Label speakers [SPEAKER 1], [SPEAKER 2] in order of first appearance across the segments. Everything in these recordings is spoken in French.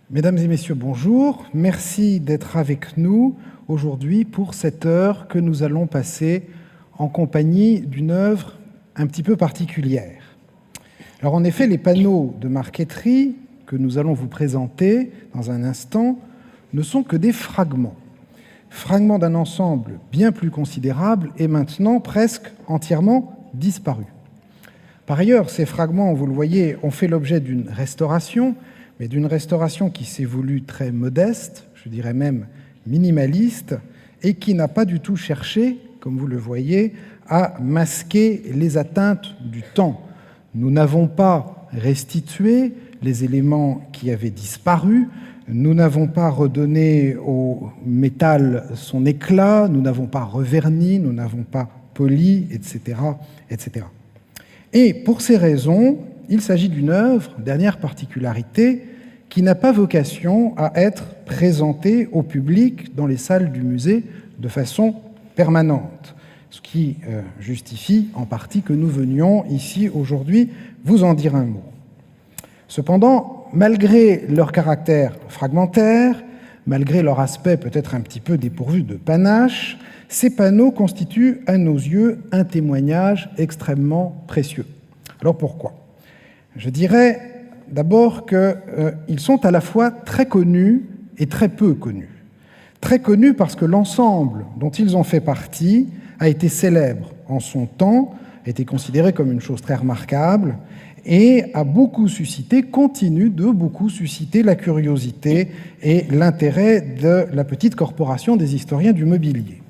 [SPEAKER 1] Mesdames et messieurs, bonjour. Merci d'être avec nous aujourd'hui pour cette heure que nous allons passer en compagnie d'une œuvre un petit peu particulière. Alors en effet, les panneaux de marqueterie que nous allons vous présenter dans un instant ne sont que des fragments. Fragments d'un ensemble bien plus considérable et maintenant presque entièrement disparu. Par ailleurs, ces fragments, vous le voyez, ont fait l'objet d'une restauration, mais d'une restauration qui s'est voulue très modeste, je dirais même minimaliste, et qui n'a pas du tout cherché, comme vous le voyez, à masquer les atteintes du temps. Nous n'avons pas restitué les éléments qui avaient disparu, nous n'avons pas redonné au métal son éclat, nous n'avons pas reverni, nous n'avons pas poli, etc., etc. Et pour ces raisons, il s'agit d'une œuvre, dernière particularité, qui n'a pas vocation à être présentée au public dans les salles du musée de façon permanente, ce qui justifie en partie que nous venions ici aujourd'hui vous en dire un mot. Cependant, malgré leur caractère fragmentaire, malgré leur aspect peut-être un petit peu dépourvu de panache, ces panneaux constituent à nos yeux un témoignage extrêmement précieux. Alors pourquoi ? Je dirais d'abord qu'ils sont à la fois très connus et très peu connus. Très connus parce que l'ensemble dont ils ont fait partie a été célèbre en son temps, a été considéré comme une chose très remarquable et a beaucoup suscité, continue de beaucoup susciter la curiosité et l'intérêt de la petite corporation des historiens du mobilier.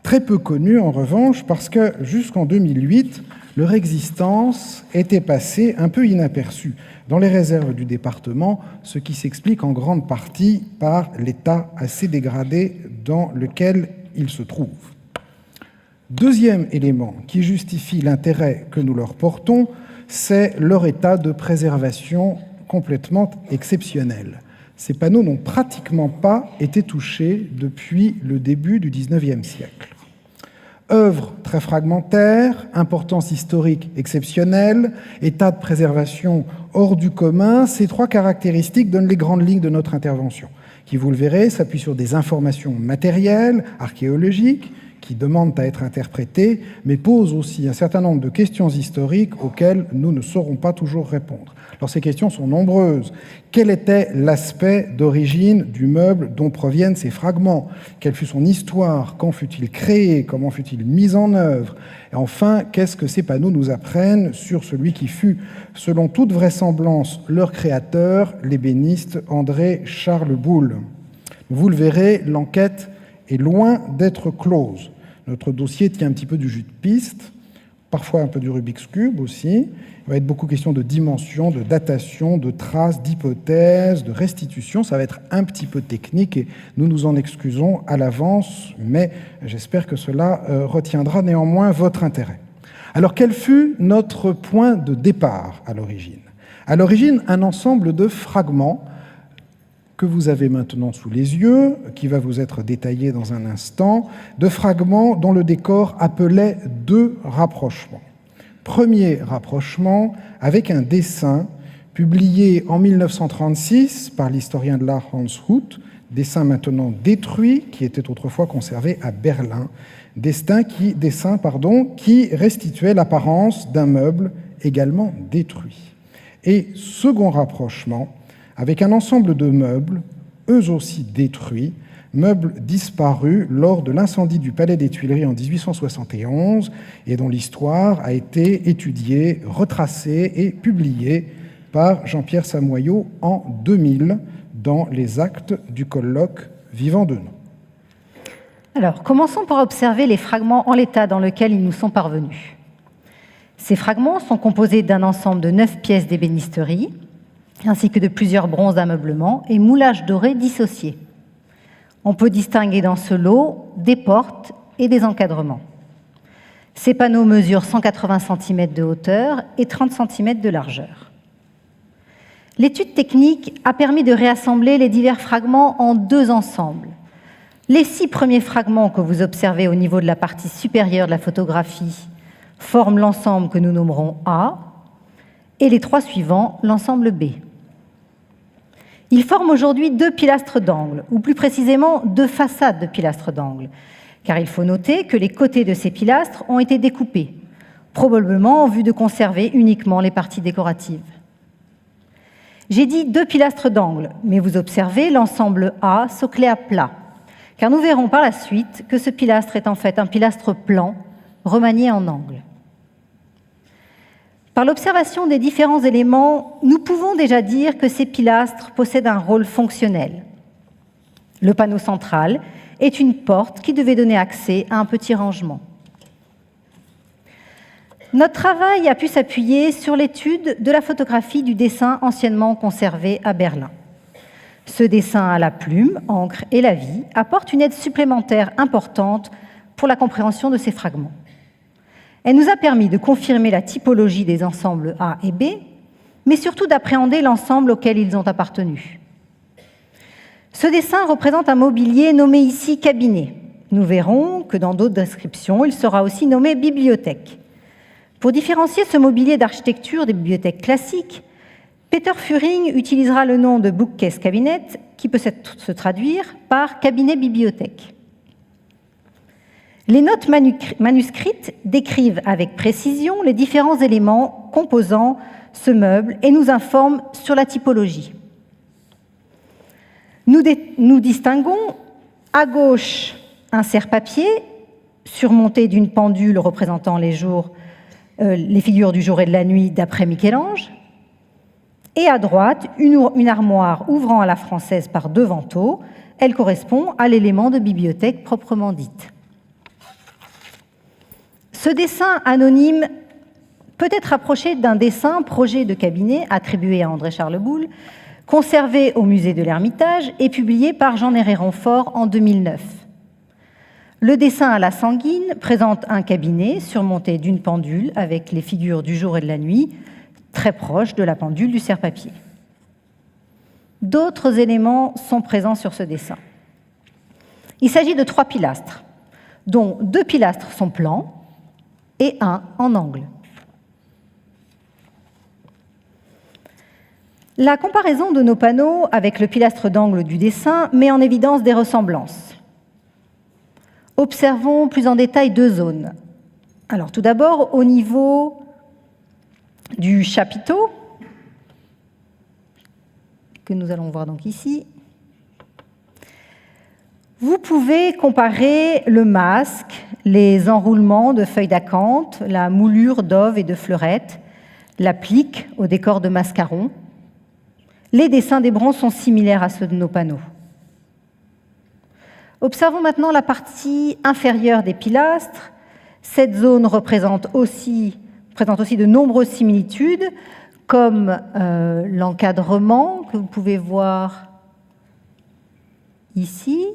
[SPEAKER 1] Très peu connus en revanche parce que jusqu'en 2008, leur existence était passée un peu inaperçue dans les réserves du département, ce qui s'explique en grande partie par l'état assez dégradé dans lequel ils se trouvent. Deuxième élément qui justifie l'intérêt que nous leur portons, c'est leur état de préservation complètement exceptionnel. Ces panneaux n'ont pratiquement pas été touchés depuis le début du XIXe siècle. Œuvre très fragmentaire, importance historique exceptionnelle, état de préservation hors du commun, ces trois caractéristiques donnent les grandes lignes de notre intervention, qui, vous le verrez, s'appuie sur des informations matérielles, archéologiques, qui demandent à être interprétées, mais posent aussi un certain nombre de questions historiques auxquelles nous ne saurons pas toujours répondre. Alors ces questions sont nombreuses. Quel était l'aspect d'origine du meuble dont proviennent ces fragments? Quelle fut son histoire? Quand fut-il créé? Comment fut-il mis en œuvre? Et enfin, qu'est-ce que ces panneaux nous apprennent sur celui qui fut, selon toute vraisemblance, leur créateur, l'ébéniste André-Charles Boulle? Vous le verrez, l'enquête est loin d'être close. Notre dossier tient un petit peu du jus de piste, parfois un peu du Rubik's Cube aussi. Il va être beaucoup question de dimension, de datation, de traces, d'hypothèses, de restitution. Ça va être un petit peu technique et nous nous en excusons à l'avance, mais j'espère que cela retiendra néanmoins votre intérêt. Alors, quel fut notre point de départ à l'origine? À l'origine, un ensemble de fragments que vous avez maintenant sous les yeux, qui va vous être détaillé dans un instant, de fragments dont le décor appelait deux rapprochements. Premier rapprochement avec un dessin publié en 1936 par l'historien de l'art Hans Huth, dessin maintenant détruit, qui était autrefois conservé à Berlin, dessin qui restituait l'apparence d'un meuble également détruit. Et second rapprochement avec un ensemble de meubles, eux aussi détruits, meubles disparus lors de l'incendie du Palais des Tuileries en 1871 et dont l'histoire a été étudiée, retracée et publiée par Jean-Pierre Samoyau en 2000 dans les actes du colloque Vivant de nous.
[SPEAKER 2] Alors, commençons par observer les fragments en l'état dans lequel ils nous sont parvenus. Ces fragments sont composés d'un ensemble de 9 pièces d'ébénisterie, ainsi que de plusieurs bronzes d'ameublement et moulages dorés dissociés. On peut distinguer dans ce lot des portes et des encadrements. Ces panneaux mesurent 180 cm de hauteur et 30 cm de largeur. L'étude technique a permis de réassembler les divers fragments en 2 ensembles. Les 6 premiers fragments que vous observez au niveau de la partie supérieure de la photographie forment l'ensemble que nous nommerons A, et les 3 suivants, l'ensemble B. Ils forment aujourd'hui 2 pilastres d'angle, ou plus précisément 2 façades de pilastres d'angle, car il faut noter que les côtés de ces pilastres ont été découpés, probablement en vue de conserver uniquement les parties décoratives. J'ai dit 2 pilastres d'angle, mais vous observez l'ensemble A soclé à plat, car nous verrons par la suite que ce pilastre est en fait un pilastre plan, remanié en angle. Par l'observation des différents éléments, nous pouvons déjà dire que ces pilastres possèdent un rôle fonctionnel. Le panneau central est une porte qui devait donner accès à un petit rangement. Notre travail a pu s'appuyer sur l'étude de la photographie du dessin anciennement conservé à Berlin. Ce dessin à la plume, encre et la vie apporte une aide supplémentaire importante pour la compréhension de ces fragments. Elle nous a permis de confirmer la typologie des ensembles A et B, mais surtout d'appréhender l'ensemble auquel ils ont appartenu. Ce dessin représente un mobilier nommé ici cabinet. Nous verrons que dans d'autres descriptions, il sera aussi nommé bibliothèque. Pour différencier ce mobilier d'architecture des bibliothèques classiques, Peter Furing utilisera le nom de bookcase cabinet, qui peut se traduire par cabinet-bibliothèque. Les notes manuscrites décrivent avec précision les différents éléments composant ce meuble et nous informent sur la typologie. Nous distinguons à gauche un serre-papier surmonté d'une pendule représentant les figures du jour et de la nuit d'après Michel-Ange, et à droite une armoire ouvrant à la française par 2 vantaux. Elle correspond à l'élément de bibliothèque proprement dite. Ce dessin anonyme peut être rapproché d'un dessin projet de cabinet attribué à André-Charles Boulle, conservé au musée de l'Ermitage et publié par Jean-Néré Ronfort en 2009. Le dessin à la sanguine présente un cabinet surmonté d'une pendule avec les figures du jour et de la nuit, très proche de la pendule du serre-papier. D'autres éléments sont présents sur ce dessin. Il s'agit de 3 pilastres, dont 2 pilastres sont plans et 1 en angle. La comparaison de nos panneaux avec le pilastre d'angle du dessin met en évidence des ressemblances. Observons plus en détail 2 zones. Alors, tout d'abord, au niveau du chapiteau, que nous allons voir donc ici, vous pouvez comparer le masque, les enroulements de feuilles d'acanthe, la moulure d'oves et de fleurettes, l'applique au décor de mascarons. Les dessins des bronzes sont similaires à ceux de nos panneaux. Observons maintenant la partie inférieure des pilastres. Cette zone présente aussi de nombreuses similitudes, comme l'encadrement que vous pouvez voir ici,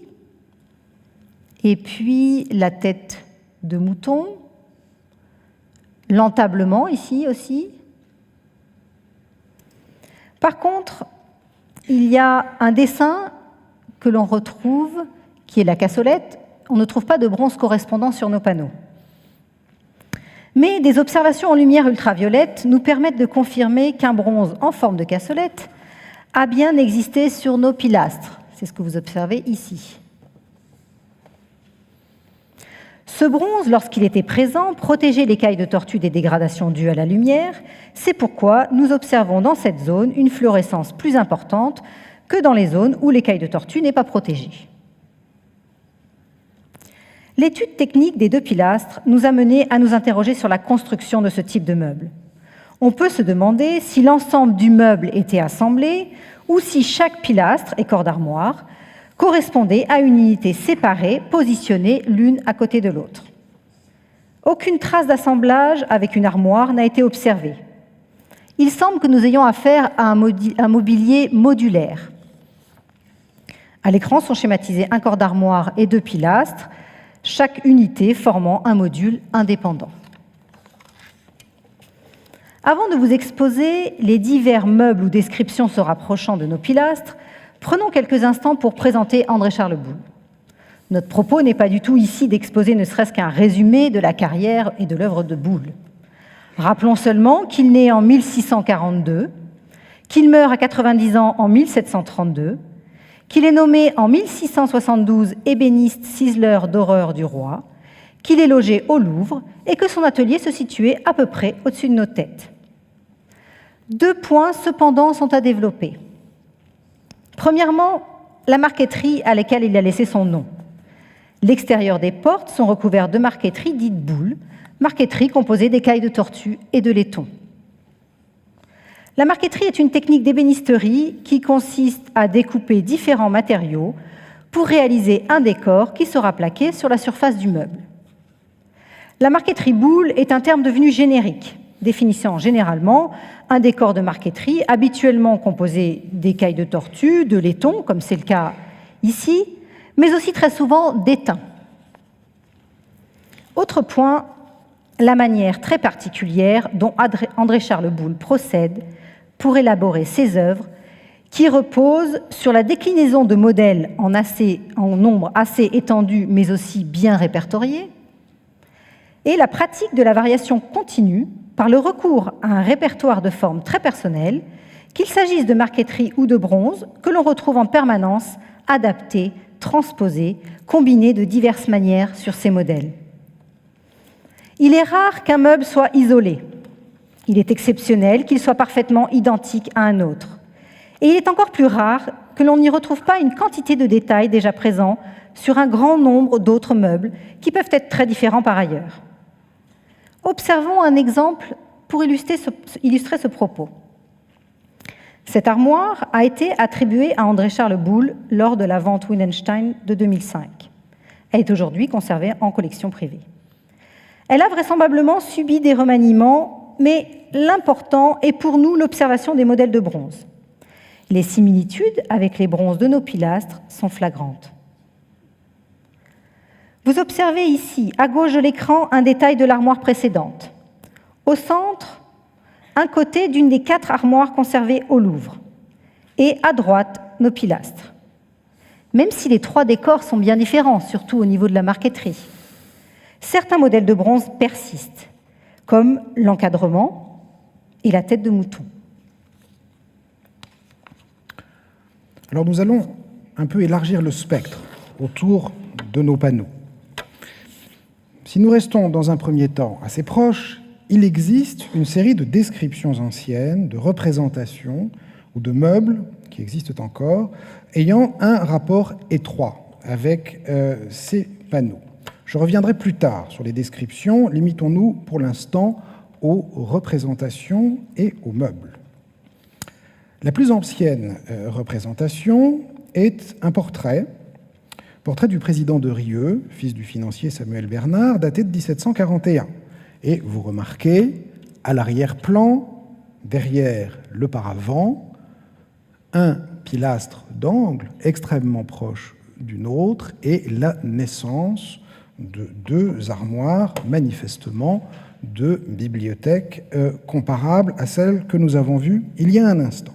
[SPEAKER 2] et puis la tête de mouton, l'entablement ici aussi. Par contre, il y a un dessin que l'on retrouve, qui est la cassolette. On ne trouve pas de bronze correspondant sur nos panneaux. Mais des observations en lumière ultraviolette nous permettent de confirmer qu'un bronze en forme de cassolette a bien existé sur nos pilastres. C'est ce que vous observez ici. Ce bronze, lorsqu'il était présent, protégeait l'écaille de tortue des dégradations dues à la lumière. C'est pourquoi nous observons dans cette zone une fluorescence plus importante que dans les zones où l'écaille de tortue n'est pas protégée. L'étude technique des 2 pilastres nous a menés à nous interroger sur la construction de ce type de meuble. On peut se demander si l'ensemble du meuble était assemblé ou si chaque pilastre et corps d'armoire correspondait à une unité séparée, positionnée l'une à côté de l'autre. Aucune trace d'assemblage avec une armoire n'a été observée. Il semble que nous ayons affaire à un mobilier modulaire. À l'écran sont schématisés un corps d'armoire et 2 pilastres, chaque unité formant un module indépendant. Avant de vous exposer les divers meubles ou descriptions se rapprochant de nos pilastres, prenons quelques instants pour présenter André-Charles Boulle. Notre propos n'est pas du tout ici d'exposer ne serait-ce qu'un résumé de la carrière et de l'œuvre de Boulle. Rappelons seulement qu'il naît en 1642, qu'il meurt à 90 ans en 1732, qu'il est nommé en 1672 ébéniste ciseleur d'horreur du roi, qu'il est logé au Louvre et que son atelier se situait à peu près au-dessus de nos têtes. 2 points, cependant, sont à développer. Premièrement, la marqueterie à laquelle il a laissé son nom. L'extérieur des portes sont recouverts de marqueterie dite boule, marqueterie composée d'écailles de tortue et de laiton. La marqueterie est une technique d'ébénisterie qui consiste à découper différents matériaux pour réaliser un décor qui sera plaqué sur la surface du meuble. La marqueterie boule est un terme devenu générique, définissant généralement un décor de marqueterie habituellement composé d'écailles de tortue, de laiton, comme c'est le cas ici, mais aussi très souvent d'étain. Autre point, la manière très particulière dont André-Charles Boulle procède pour élaborer ses œuvres, qui reposent sur la déclinaison de modèles en nombre assez étendu, mais aussi bien répertorié, et la pratique de la variation continue par le recours à un répertoire de formes très personnelles, qu'il s'agisse de marqueterie ou de bronze, que l'on retrouve en permanence adapté, transposé, combiné de diverses manières sur ces modèles. Il est rare qu'un meuble soit isolé. Il est exceptionnel qu'il soit parfaitement identique à un autre. Et il est encore plus rare que l'on n'y retrouve pas une quantité de détails déjà présents sur un grand nombre d'autres meubles qui peuvent être très différents par ailleurs. Observons un exemple pour illustrer ce propos. Cette armoire a été attribuée à André-Charles Boulle lors de la vente Wildenstein de 2005. Elle est aujourd'hui conservée en collection privée. Elle a vraisemblablement subi des remaniements, mais l'important est pour nous l'observation des modèles de bronze. Les similitudes avec les bronzes de nos pilastres sont flagrantes. Vous observez ici, à gauche de l'écran, un détail de l'armoire précédente. Au centre, un côté d'une des 4 armoires conservées au Louvre. Et à droite, nos pilastres. Même si les 3 décors sont bien différents, surtout au niveau de la marqueterie, certains modèles de bronze persistent, comme l'encadrement et la tête de mouton.
[SPEAKER 1] Alors nous allons un peu élargir le spectre autour de nos panneaux. Si nous restons dans un premier temps assez proches, il existe une série de descriptions anciennes, de représentations ou de meubles qui existent encore, ayant un rapport étroit avec ces panneaux. Je reviendrai plus tard sur les descriptions, limitons-nous pour l'instant aux représentations et aux meubles. La plus ancienne représentation est un portrait du président de Rieux, fils du financier Samuel Bernard, daté de 1741. Et vous remarquez, à l'arrière-plan, derrière le paravent, un pilastre d'angle extrêmement proche d'une autre et la naissance de 2 armoires, manifestement de bibliothèques comparables à celles que nous avons vues il y a un instant.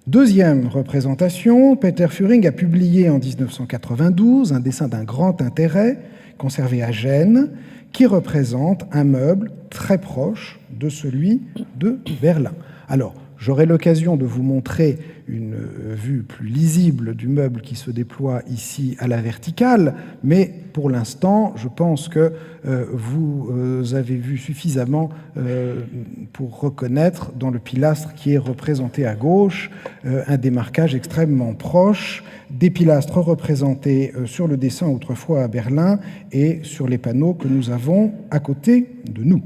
[SPEAKER 1] Deuxième représentation, Peter Führing a publié en 1992 un dessin d'un grand intérêt conservé à Gênes qui représente un meuble très proche de celui de Berlin. Alors, j'aurai l'occasion de vous montrer une vue plus lisible du meuble qui se déploie ici à la verticale, mais pour l'instant, je pense que vous avez vu suffisamment pour reconnaître dans le pilastre qui est représenté à gauche un démarquage extrêmement proche des pilastres représentés sur le dessin autrefois à Berlin et sur les panneaux que nous avons à côté de nous.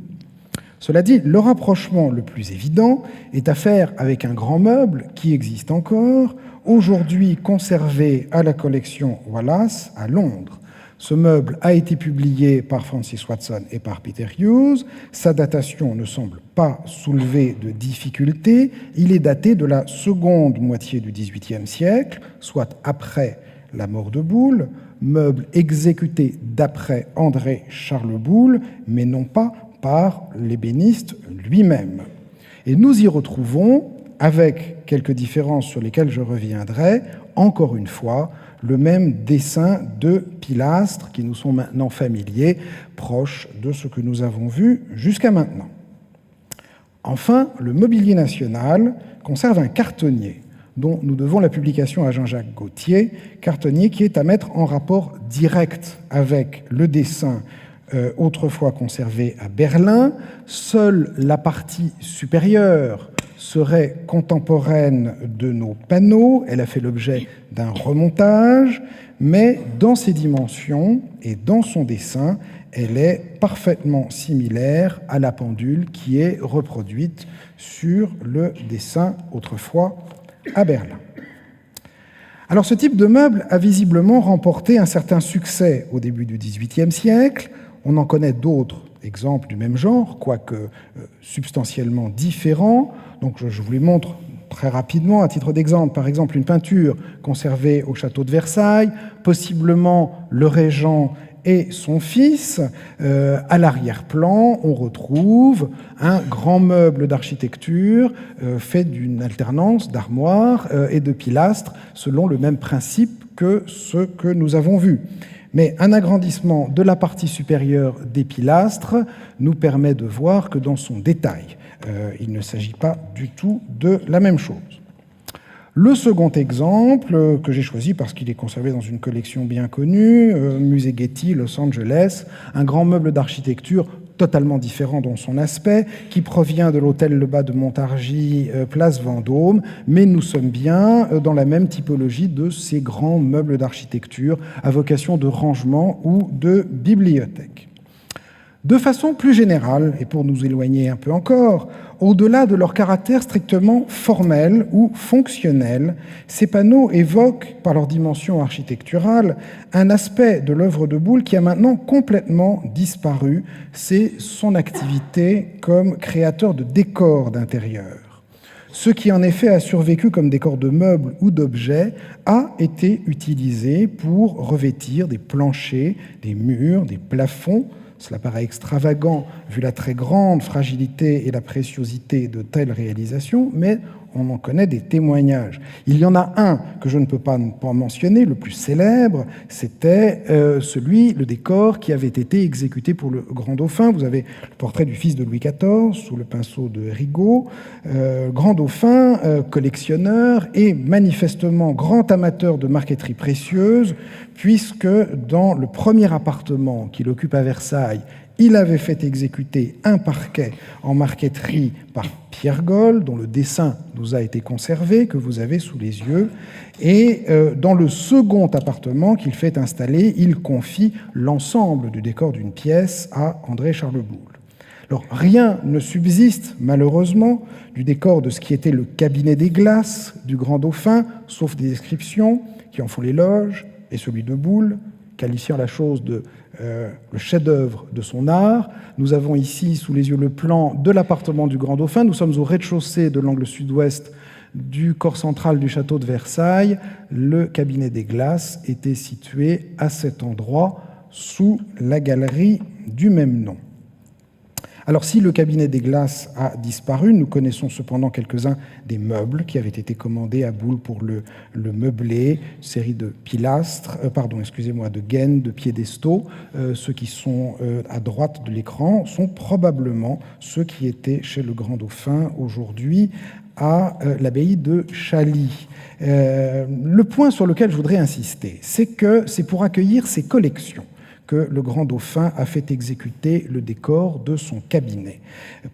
[SPEAKER 1] Cela dit, le rapprochement le plus évident est à faire avec un grand meuble qui existe encore, aujourd'hui conservé à la collection Wallace à Londres. Ce meuble a été publié par Francis Watson et par Peter Hughes. Sa datation ne semble pas soulever de difficultés. Il est daté de la seconde moitié du XVIIIe siècle, soit après la mort de Boulle, meuble exécuté d'après André-Charles Boulle, mais non pas par l'ébéniste lui-même. Et nous y retrouvons, avec quelques différences sur lesquelles je reviendrai, encore une fois, le même dessin de pilastres qui nous sont maintenant familiers, proches de ce que nous avons vu jusqu'à maintenant. Enfin, le Mobilier national conserve un cartonnier dont nous devons la publication à Jean-Jacques Gauthier, cartonnier qui est à mettre en rapport direct avec le dessin autrefois conservé à Berlin. Seule la partie supérieure serait contemporaine de nos panneaux. Elle a fait l'objet d'un remontage, mais dans ses dimensions et dans son dessin, elle est parfaitement similaire à la pendule qui est reproduite sur le dessin autrefois à Berlin. Alors ce type de meuble a visiblement remporté un certain succès au début du XVIIIe siècle. On en connaît d'autres exemples du même genre, quoique substantiellement différents. Donc je vous les montre très rapidement à titre d'exemple. Par exemple, une peinture conservée au château de Versailles, possiblement le régent et son fils. À l'arrière-plan, on retrouve un grand meuble d'architecture fait d'une alternance d'armoires et de pilastres selon le même principe que ce que nous avons vu. Mais un agrandissement de la partie supérieure des pilastres nous permet de voir que dans son détail, il ne s'agit pas du tout de la même chose. Le second exemple, que j'ai choisi parce qu'il est conservé dans une collection bien connue, Musée Getty, Los Angeles, un grand meuble d'architecture totalement différent dans son aspect, qui provient de l'hôtel Le Bas de Montargis, place Vendôme, mais nous sommes bien dans la même typologie de ces grands meubles d'architecture à vocation de rangement ou de bibliothèque. De façon plus générale, et pour nous éloigner un peu encore, au-delà de leur caractère strictement formel ou fonctionnel, ces panneaux évoquent, par leur dimension architecturale, un aspect de l'œuvre de Boulle qui a maintenant complètement disparu, c'est son activité comme créateur de décors d'intérieur. Ce qui en effet a survécu comme décor de meubles ou d'objets a été utilisé pour revêtir des planchers, des murs, des plafonds. Cela paraît extravagant vu la très grande fragilité et la préciosité de telles réalisations, mais on en connaît des témoignages. Il y en a un que je ne peux pas mentionner, le plus célèbre, c'était le décor qui avait été exécuté pour le Grand Dauphin. Vous avez le portrait du fils de Louis XIV sous le pinceau de Rigaud. Grand Dauphin, collectionneur et manifestement grand amateur de marqueterie précieuse, puisque dans le premier appartement qu'il occupe à Versailles, il avait fait exécuter un parquet en marqueterie par Pierre Gol, dont le dessin nous a été conservé, que vous avez sous les yeux. Et dans le second appartement qu'il fait installer, il confie l'ensemble du décor d'une pièce à André-Charles Boulle. Alors, rien ne subsiste, malheureusement, du décor de ce qui était le cabinet des glaces du Grand Dauphin, sauf des descriptions qui en font l'éloge, et celui de Boulle, qualifiant la chose de le chef-d'œuvre de son art. Nous avons ici sous les yeux le plan de l'appartement du Grand Dauphin. Nous sommes au rez-de-chaussée de l'angle sud-ouest du corps central du château de Versailles. Le cabinet des glaces était situé à cet endroit sous la galerie du même nom. Alors si le cabinet des glaces a disparu, nous connaissons cependant quelques-uns des meubles qui avaient été commandés à Boulle pour le meubler, une série de pilastres, de gaines, de piédestaux. Ceux qui sont à droite de l'écran sont probablement ceux qui étaient chez le Grand Dauphin aujourd'hui à l'abbaye de Chailly. Le point sur lequel je voudrais insister, c'est que c'est pour accueillir ces collections que le Grand Dauphin a fait exécuter le décor de son cabinet.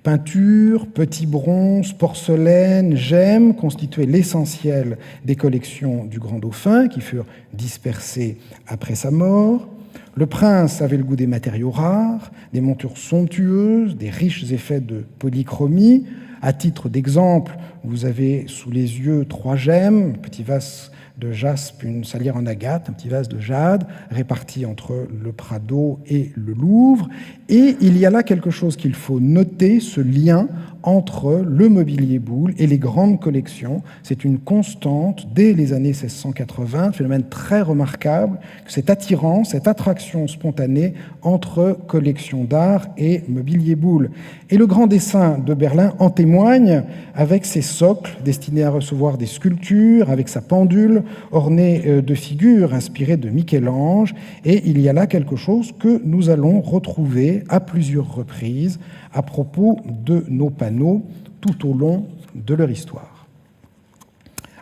[SPEAKER 1] Peinture, petits bronzes, porcelaine, gemmes constituaient l'essentiel des collections du Grand Dauphin qui furent dispersées après sa mort. Le prince avait le goût des matériaux rares, des montures somptueuses, des riches effets de polychromie. À titre d'exemple, vous avez sous les yeux 3 gemmes, un petit vase de jaspe, une salière en agate, un petit vase de jade, répartis entre le Prado et le Louvre. Et il y a là quelque chose qu'il faut noter, ce lien entre le mobilier Boulle et les grandes collections. C'est une constante dès les années 1680, un phénomène très remarquable, cette attirance, cette attraction spontanée entre collections d'art et mobilier Boulle. Et le grand dessin de Berlin en témoigne avec ses socle destiné à recevoir des sculptures avec sa pendule ornée de figures inspirées de Michel-Ange. Et il y a là quelque chose que nous allons retrouver à plusieurs reprises à propos de nos panneaux tout au long de leur histoire.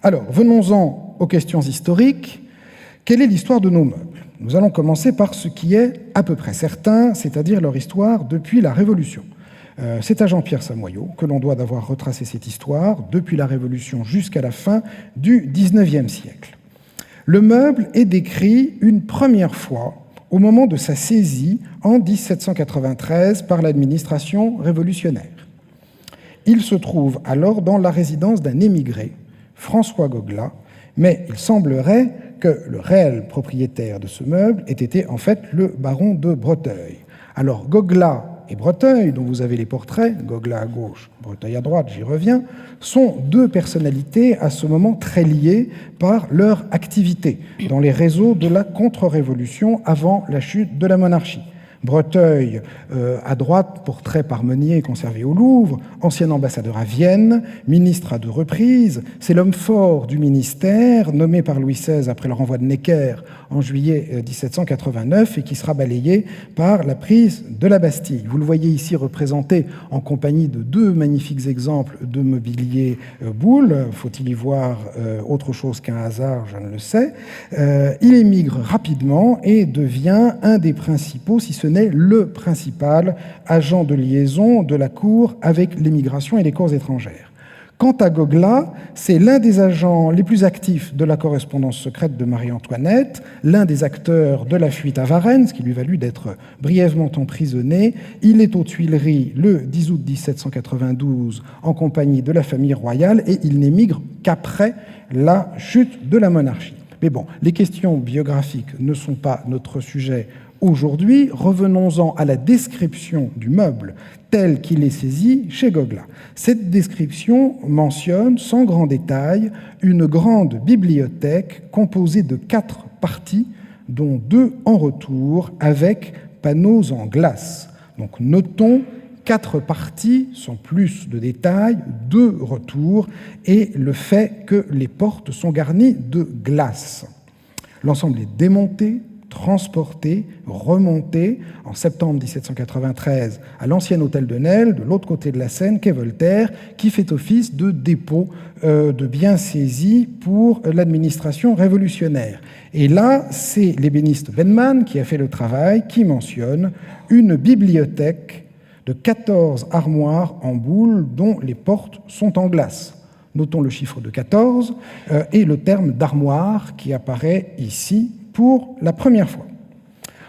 [SPEAKER 1] Alors, venons-en aux questions historiques. Quelle est l'histoire de nos meubles ? Nous allons commencer par ce qui est à peu près certain, c'est-à-dire leur histoire depuis la Révolution. C'est à Jean-Pierre Samoyau que l'on doit d'avoir retracé cette histoire depuis la Révolution jusqu'à la fin du XIXe siècle. Le meuble est décrit une première fois au moment de sa saisie en 1793 par l'administration révolutionnaire. Il se trouve alors dans la résidence d'un émigré, François Gogla, mais il semblerait que le réel propriétaire de ce meuble ait été en fait le baron de Breteuil. Alors Gogla et Breteuil, dont vous avez les portraits, Gogla à gauche, Breteuil à droite, j'y reviens, sont deux personnalités à ce moment très liées par leur activité dans les réseaux de la contre-révolution avant la chute de la monarchie. Breteuil, à droite, portrait par Meunier conservé au Louvre, ancien ambassadeur à Vienne, ministre à 2 reprises, c'est l'homme fort du ministère, nommé par Louis XVI après le renvoi de Necker en juillet 1789 et qui sera balayé par la prise de la Bastille. Vous le voyez ici représenté en compagnie de 2 magnifiques exemples de mobilier Boulle. Faut-il y voir autre chose qu'un hasard? Je ne le sais. Il émigre rapidement et devient un des principaux, si ce n'est le principal, agent de liaison de la cour avec l'émigration et les cours étrangères. Quant à Gogla, c'est l'un des agents les plus actifs de la correspondance secrète de Marie-Antoinette, l'un des acteurs de la fuite à Varennes, ce qui lui valut d'être brièvement emprisonné. Il est aux Tuileries le 10 août 1792 en compagnie de la famille royale et il n'émigre qu'après la chute de la monarchie. Mais bon, les questions biographiques ne sont pas notre sujet aujourd'hui. Revenons-en à la description du meuble tel qu'il est saisi chez Gogla. Cette description mentionne, sans grand détail, une grande bibliothèque composée de 4 parties, dont 2 en retour, avec panneaux en glace. Donc notons 4 parties, sans plus de détails, 2 retours, et le fait que les portes sont garnies de glace. L'ensemble est démonté, transporté, remonté en septembre 1793 à l'ancien hôtel de Nesle, de l'autre côté de la Seine, quai Voltaire, qui fait office de dépôt de biens saisis pour l'administration révolutionnaire. Et là, c'est l'ébéniste Benman qui a fait le travail, qui mentionne une bibliothèque de 14 armoires en boule dont les portes sont en glace. Notons le chiffre de 14 et le terme d'armoire qui apparaît ici pour la première fois.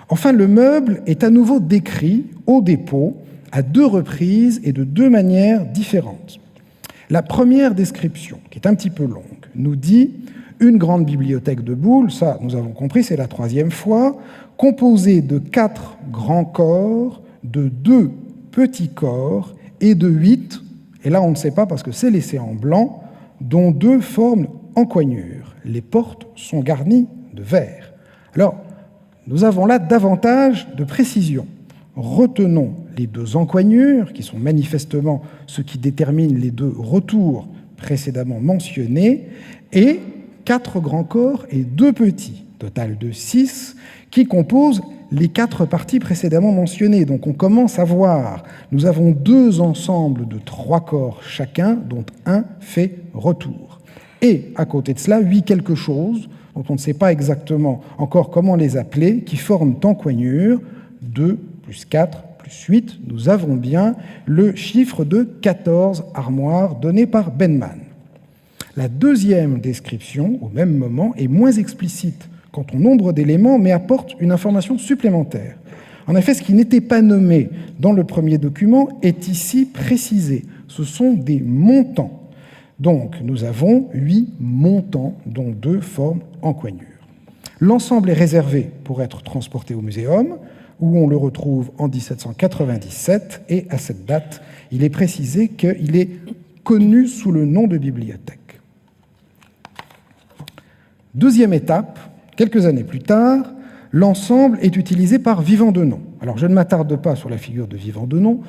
[SPEAKER 1] Enfin, le meuble est à nouveau décrit au dépôt à 2 reprises et de 2 manières différentes. La première description, qui est un petit peu longue, nous dit une grande bibliothèque de Boulle, ça nous avons compris, c'est la 3e fois, composée de 4 grands corps, de 2 petits corps et de 8, et là on ne sait pas parce que c'est laissé en blanc, dont 2 forment encoignure. Les portes sont garnies de verre. Alors, nous avons là davantage de précision. Retenons les 2 encoignures, qui sont manifestement ce qui détermine les 2 retours précédemment mentionnés, et 4 grands corps et 2 petits, total de 6, qui composent les 4 parties précédemment mentionnées. Donc on commence à voir, nous avons 2 ensembles de 3 corps chacun, dont un fait retour. Et à côté de cela, 8 quelque chose, dont on ne sait pas exactement encore comment les appeler, qui forment encoignure, 2 plus 4 plus 8, nous avons bien le chiffre de 14 armoires donné par Benman. La deuxième description, au même moment, est moins explicite quant au nombre d'éléments, mais apporte une information supplémentaire. En effet, ce qui n'était pas nommé dans le premier document est ici précisé. Ce sont des montants. Donc, nous avons 8 montants, dont 2 forment encoignure. L'ensemble est réservé pour être transporté au muséum, où on le retrouve en 1797, et à cette date, il est précisé qu'il est connu sous le nom de bibliothèque. Deuxième étape, quelques années plus tard, l'ensemble est utilisé par Vivant Denon. Alors, je ne m'attarde pas sur la figure de Vivant Denon,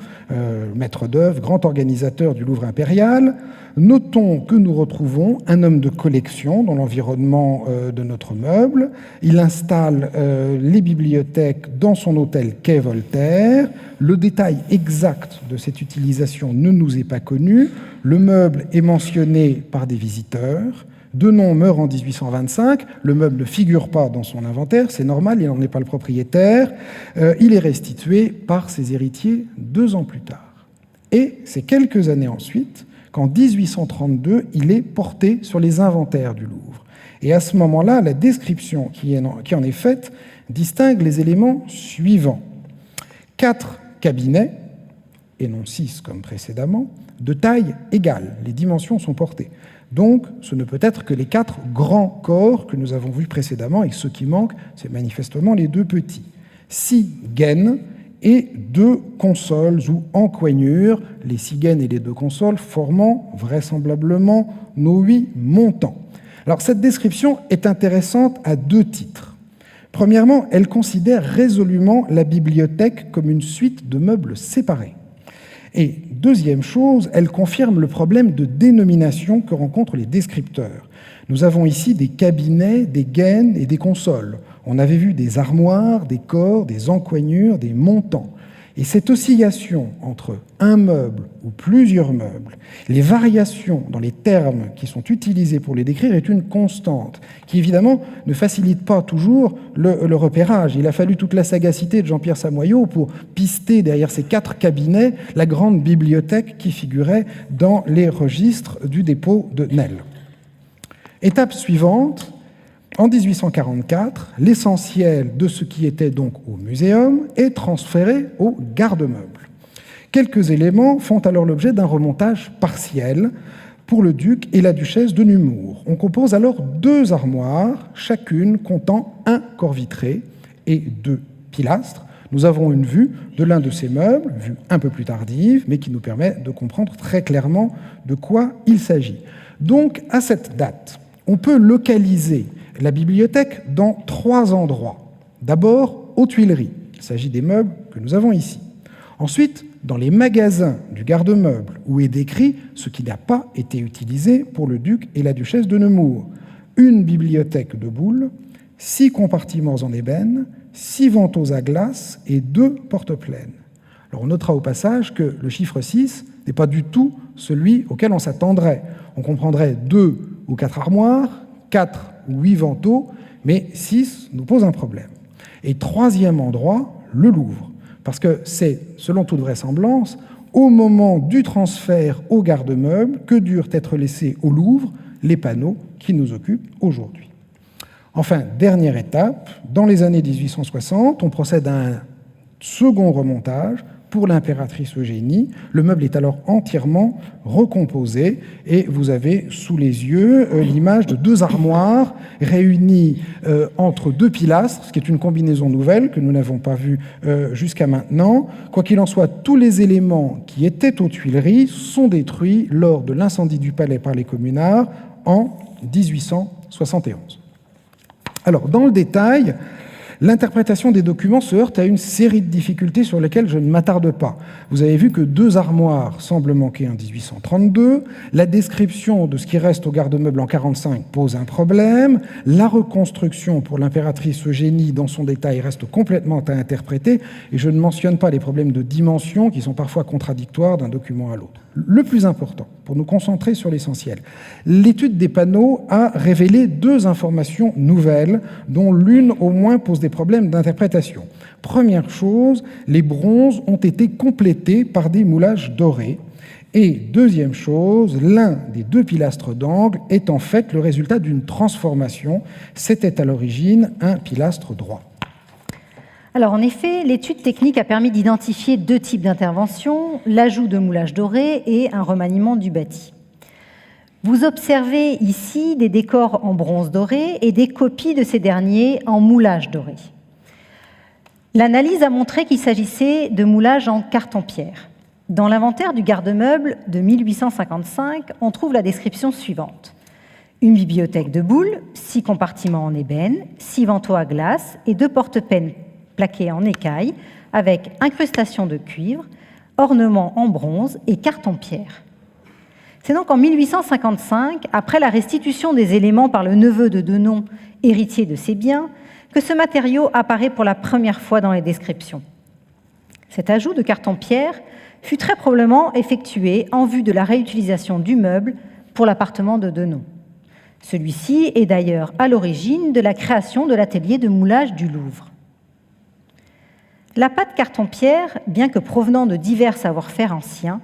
[SPEAKER 1] maître d'œuvre, grand organisateur du Louvre impérial. Notons que nous retrouvons un homme de collection dans l'environnement de notre meuble. Il installe les bibliothèques dans son hôtel Quai Voltaire. Le détail exact de cette utilisation ne nous est pas connu. Le meuble est mentionné par des visiteurs. Denon meurt en 1825, le meuble ne figure pas dans son inventaire, c'est normal, il n'en est pas le propriétaire. Il est restitué par ses héritiers 2 ans plus tard. Et c'est quelques années ensuite qu'en 1832, il est porté sur les inventaires du Louvre. Et à ce moment-là, la description qui en est faite distingue les éléments suivants. 4 cabinets, et non 6 comme précédemment, de taille égale, les dimensions sont portées. Donc, ce ne peut être que les 4 grands corps que nous avons vus précédemment, et ceux qui manquent, c'est manifestement les 2 petits. 6 gaines et 2 consoles ou encoignures, les 6 gaines et les 2 consoles formant vraisemblablement nos 8 montants. Alors, cette description est intéressante à 2 titres. Premièrement, elle considère résolument la bibliothèque comme une suite de meubles séparés. Et deuxième chose, elle confirme le problème de dénomination que rencontrent les descripteurs. Nous avons ici des cabinets, des gaines et des consoles. On avait vu des armoires, des corps, des encoignures, des montants. Et cette oscillation entre un meuble ou plusieurs meubles, les variations dans les termes qui sont utilisés pour les décrire est une constante, qui évidemment ne facilite pas toujours le repérage. Il a fallu toute la sagacité de Jean-Pierre Samoyau pour pister derrière ces 4 cabinets la grande bibliothèque qui figurait dans les registres du dépôt de Nesle. Étape suivante, en 1844, l'essentiel de ce qui était donc au muséum est transféré au garde-meuble. Quelques éléments font alors l'objet d'un remontage partiel pour le duc et la duchesse de Nemours. On compose alors 2 armoires, chacune comptant un corps vitré et 2 pilastres. Nous avons une vue de l'un de ces meubles, vue un peu plus tardive, mais qui nous permet de comprendre très clairement de quoi il s'agit. Donc, à cette date, on peut localiser la bibliothèque dans 3 endroits. D'abord, aux Tuileries. Il s'agit des meubles que nous avons ici. Ensuite, dans les magasins du garde-meubles, où est décrit ce qui n'a pas été utilisé pour le duc et la duchesse de Nemours. Une bibliothèque de boules, 6 compartiments en ébène, 6 vantaux à glace et 2 porte-plaines. Alors on notera au passage que le chiffre 6 n'est pas du tout celui auquel on s'attendrait. On comprendrait 2 ou 4 armoires, 4 ou 8 vantaux, mais 6 nous pose un problème. Et 3e endroit, le Louvre, parce que c'est, selon toute vraisemblance, au moment du transfert au garde-meuble que durent être laissés au Louvre les panneaux qui nous occupent aujourd'hui. Enfin, dernière étape, dans les années 1860, on procède à un second remontage pour l'impératrice Eugénie. Le meuble est alors entièrement recomposé et vous avez sous les yeux l'image de 2 armoires réunies entre 2 pilastres, ce qui est une combinaison nouvelle que nous n'avons pas vue jusqu'à maintenant. Quoi qu'il en soit, tous les éléments qui étaient aux Tuileries sont détruits lors de l'incendie du palais par les communards en 1871. Alors, dans le détail, l'interprétation des documents se heurte à une série de difficultés sur lesquelles je ne m'attarde pas. Vous avez vu que 2 armoires semblent manquer en 1832, la description de ce qui reste au garde-meuble en 1945 pose un problème, la reconstruction pour l'impératrice Eugénie dans son détail reste complètement à interpréter, et je ne mentionne pas les problèmes de dimension qui sont parfois contradictoires d'un document à l'autre. Le plus important, pour nous concentrer sur l'essentiel, l'étude des panneaux a révélé 2 informations nouvelles, dont l'une au moins pose des problèmes d'interprétation. Première chose, les bronzes ont été complétés par des moulages dorés. Et deuxième chose, l'un des 2 pilastres d'angle est en fait le résultat d'une transformation. C'était à l'origine un pilastre droit.
[SPEAKER 2] Alors en effet, l'étude technique a permis d'identifier 2 types d'interventions, l'ajout de moulages dorés et un remaniement du bâti. Vous observez ici des décors en bronze doré et des copies de ces derniers en moulage doré. L'analyse a montré qu'il s'agissait de moulages en carton-pierre. Dans l'inventaire du garde-meuble de 1855, on trouve la description suivante. Une bibliothèque de boules, 6 compartiments en ébène, 6 vantaux à glace et 2 porte-pennes plaqués en écaille, avec incrustation de cuivre, ornements en bronze et carton-pierre. C'est donc en 1855, après la restitution des éléments par le neveu de Denon, héritier de ces biens, que ce matériau apparaît pour la première fois dans les descriptions. Cet ajout de carton-pierre fut très probablement effectué en vue de la réutilisation du meuble pour l'appartement de Denon. Celui-ci est d'ailleurs à l'origine de la création de l'atelier de moulage du Louvre. La pâte carton-pierre, bien que provenant de divers savoir-faire anciens,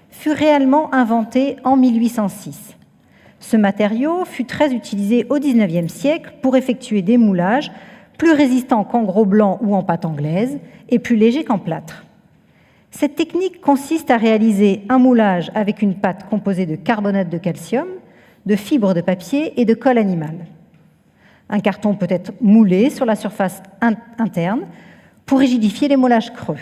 [SPEAKER 2] fut réellement inventée en 1806. Ce matériau fut très utilisé au XIXe siècle pour effectuer des moulages plus résistants qu'en gros blanc ou en pâte anglaise et plus légers qu'en plâtre. Cette technique consiste à réaliser un moulage avec une pâte composée de carbonate de calcium, de fibres de papier et de colle animale. Un carton peut être moulé sur la surface interne pour rigidifier les moulages creux.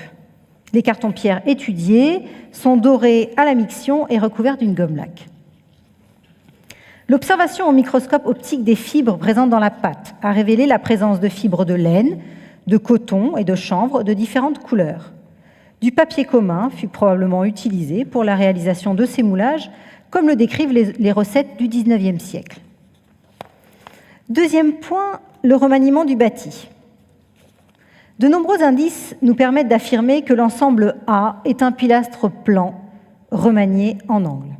[SPEAKER 2] Les cartons-pierre étudiés sont dorés à la miction et recouverts d'une gomme laque. L'observation au microscope optique des fibres présentes dans la pâte a révélé la présence de fibres de laine, de coton et de chanvre de différentes couleurs. Du papier commun fut probablement utilisé pour la réalisation de ces moulages, comme le décrivent les recettes du XIXe siècle. Deuxième point, le remaniement du bâti. De nombreux indices nous permettent d'affirmer que l'ensemble A est un pilastre plan remanié en angle.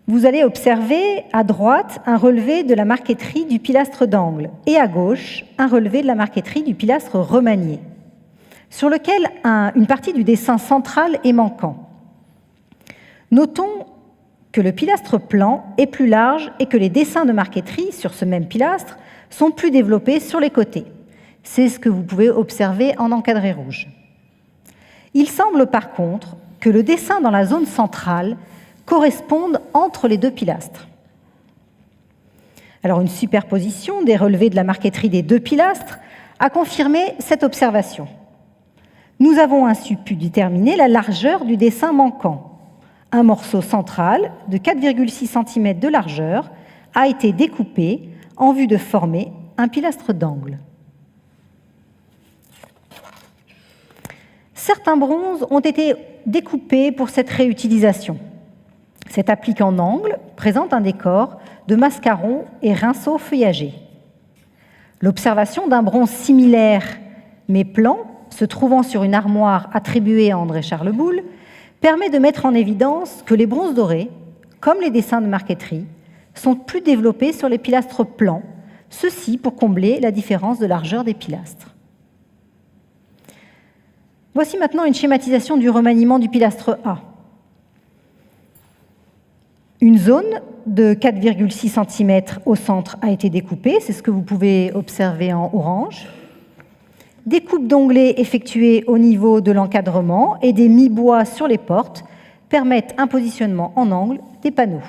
[SPEAKER 2] Vous allez observer à droite un relevé de la marqueterie du pilastre d'angle et à gauche un relevé de la marqueterie du pilastre remanié, sur lequel une partie du dessin central est manquant. Notons que le pilastre plan est plus large et que les dessins de marqueterie sur ce même pilastre sont plus développés sur les côtés. C'est ce que vous pouvez observer en encadré rouge. Il semble par contre que le dessin dans la zone centrale corresponde entre les deux pilastres. Alors une superposition des relevés de la marqueterie des deux pilastres a confirmé cette observation. Nous avons ainsi pu déterminer la largeur du dessin manquant. Un morceau central de 4,6 cm de largeur a été découpé en vue de former un pilastre d'angle. Certains bronzes ont été découpés pour cette réutilisation. Cette applique en angle présente un décor de mascarons et rinceaux feuillagés. L'observation d'un bronze similaire mais plan, se trouvant sur une armoire attribuée à André Charles Boulle, permet de mettre en évidence que les bronzes dorés, comme les dessins de marqueterie, sont plus développés sur les pilastres plans, ceci pour combler la différence de largeur des pilastres. Voici maintenant une schématisation du remaniement du pilastre A. Une zone de 4,6 cm au centre a été découpée, c'est ce que vous pouvez observer en orange. Des coupes d'onglets effectuées au niveau de l'encadrement et des mi-bois sur les portes permettent un positionnement en angle des panneaux.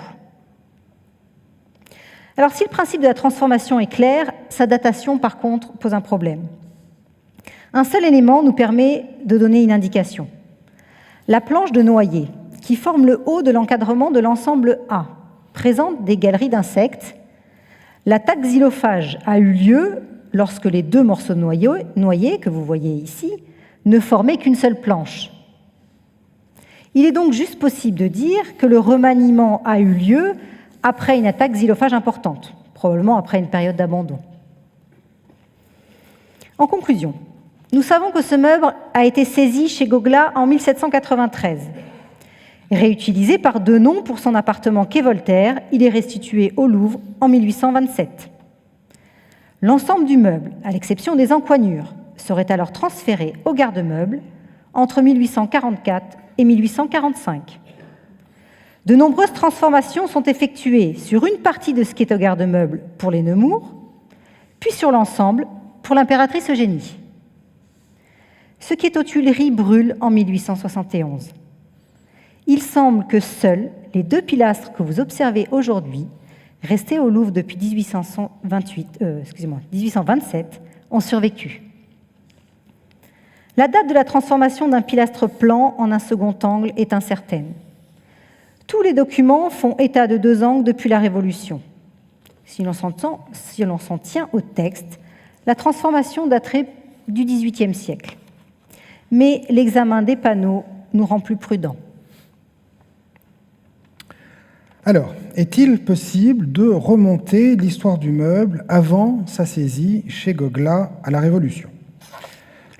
[SPEAKER 2] Alors si le principe de la transformation est clair, sa datation par contre pose un problème. Un seul élément nous permet de donner une indication. La planche de noyer, qui forme le haut de l'encadrement de l'ensemble A, présente des galeries d'insectes. L'attaque xylophage a eu lieu lorsque les deux morceaux de noyer, que vous voyez ici, ne formaient qu'une seule planche. Il est donc juste possible de dire que le remaniement a eu lieu après une attaque xylophage importante, probablement après une période d'abandon. En conclusion, nous savons que ce meuble a été saisi chez Gogla en 1793. Réutilisé par Denon pour son appartement quai Voltaire, il est restitué au Louvre en 1827. L'ensemble du meuble, à l'exception des encoignures, serait alors transféré au garde-meuble entre 1844 et 1845. De nombreuses transformations sont effectuées sur une partie de ce qui est au garde-meuble pour les Nemours, puis sur l'ensemble pour l'impératrice Eugénie. Ce qui est aux Tuileries brûle en 1871. Il semble que seuls les deux pilastres que vous observez aujourd'hui, restés au Louvre depuis 1827, ont survécu. La date de la transformation d'un pilastre plan en un second angle est incertaine. Tous les documents font état de deux angles depuis la Révolution. Si l'on s'en tient au texte, la transformation daterait du XVIIIe siècle. Mais l'examen des panneaux nous rend plus prudents.
[SPEAKER 1] Alors, est-il possible de remonter l'histoire du meuble avant sa saisie chez Gogla à la Révolution?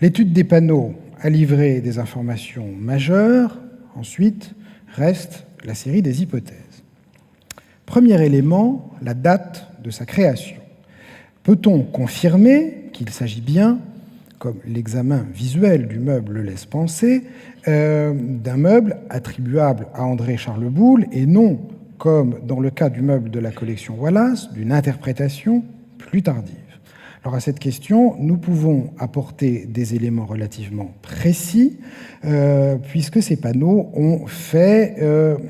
[SPEAKER 1] L'étude des panneaux a livré des informations majeures. Ensuite, reste la série des hypothèses. Premier élément, la date de sa création. Peut-on confirmer qu'il s'agit bien, comme l'examen visuel du meuble le laisse penser, d'un meuble attribuable à André-Charles Boulle et non, comme dans le cas du meuble de la collection Wallace, d'une interprétation plus tardive? Alors à cette question, nous pouvons apporter des éléments relativement précis, puisque ces panneaux ont fait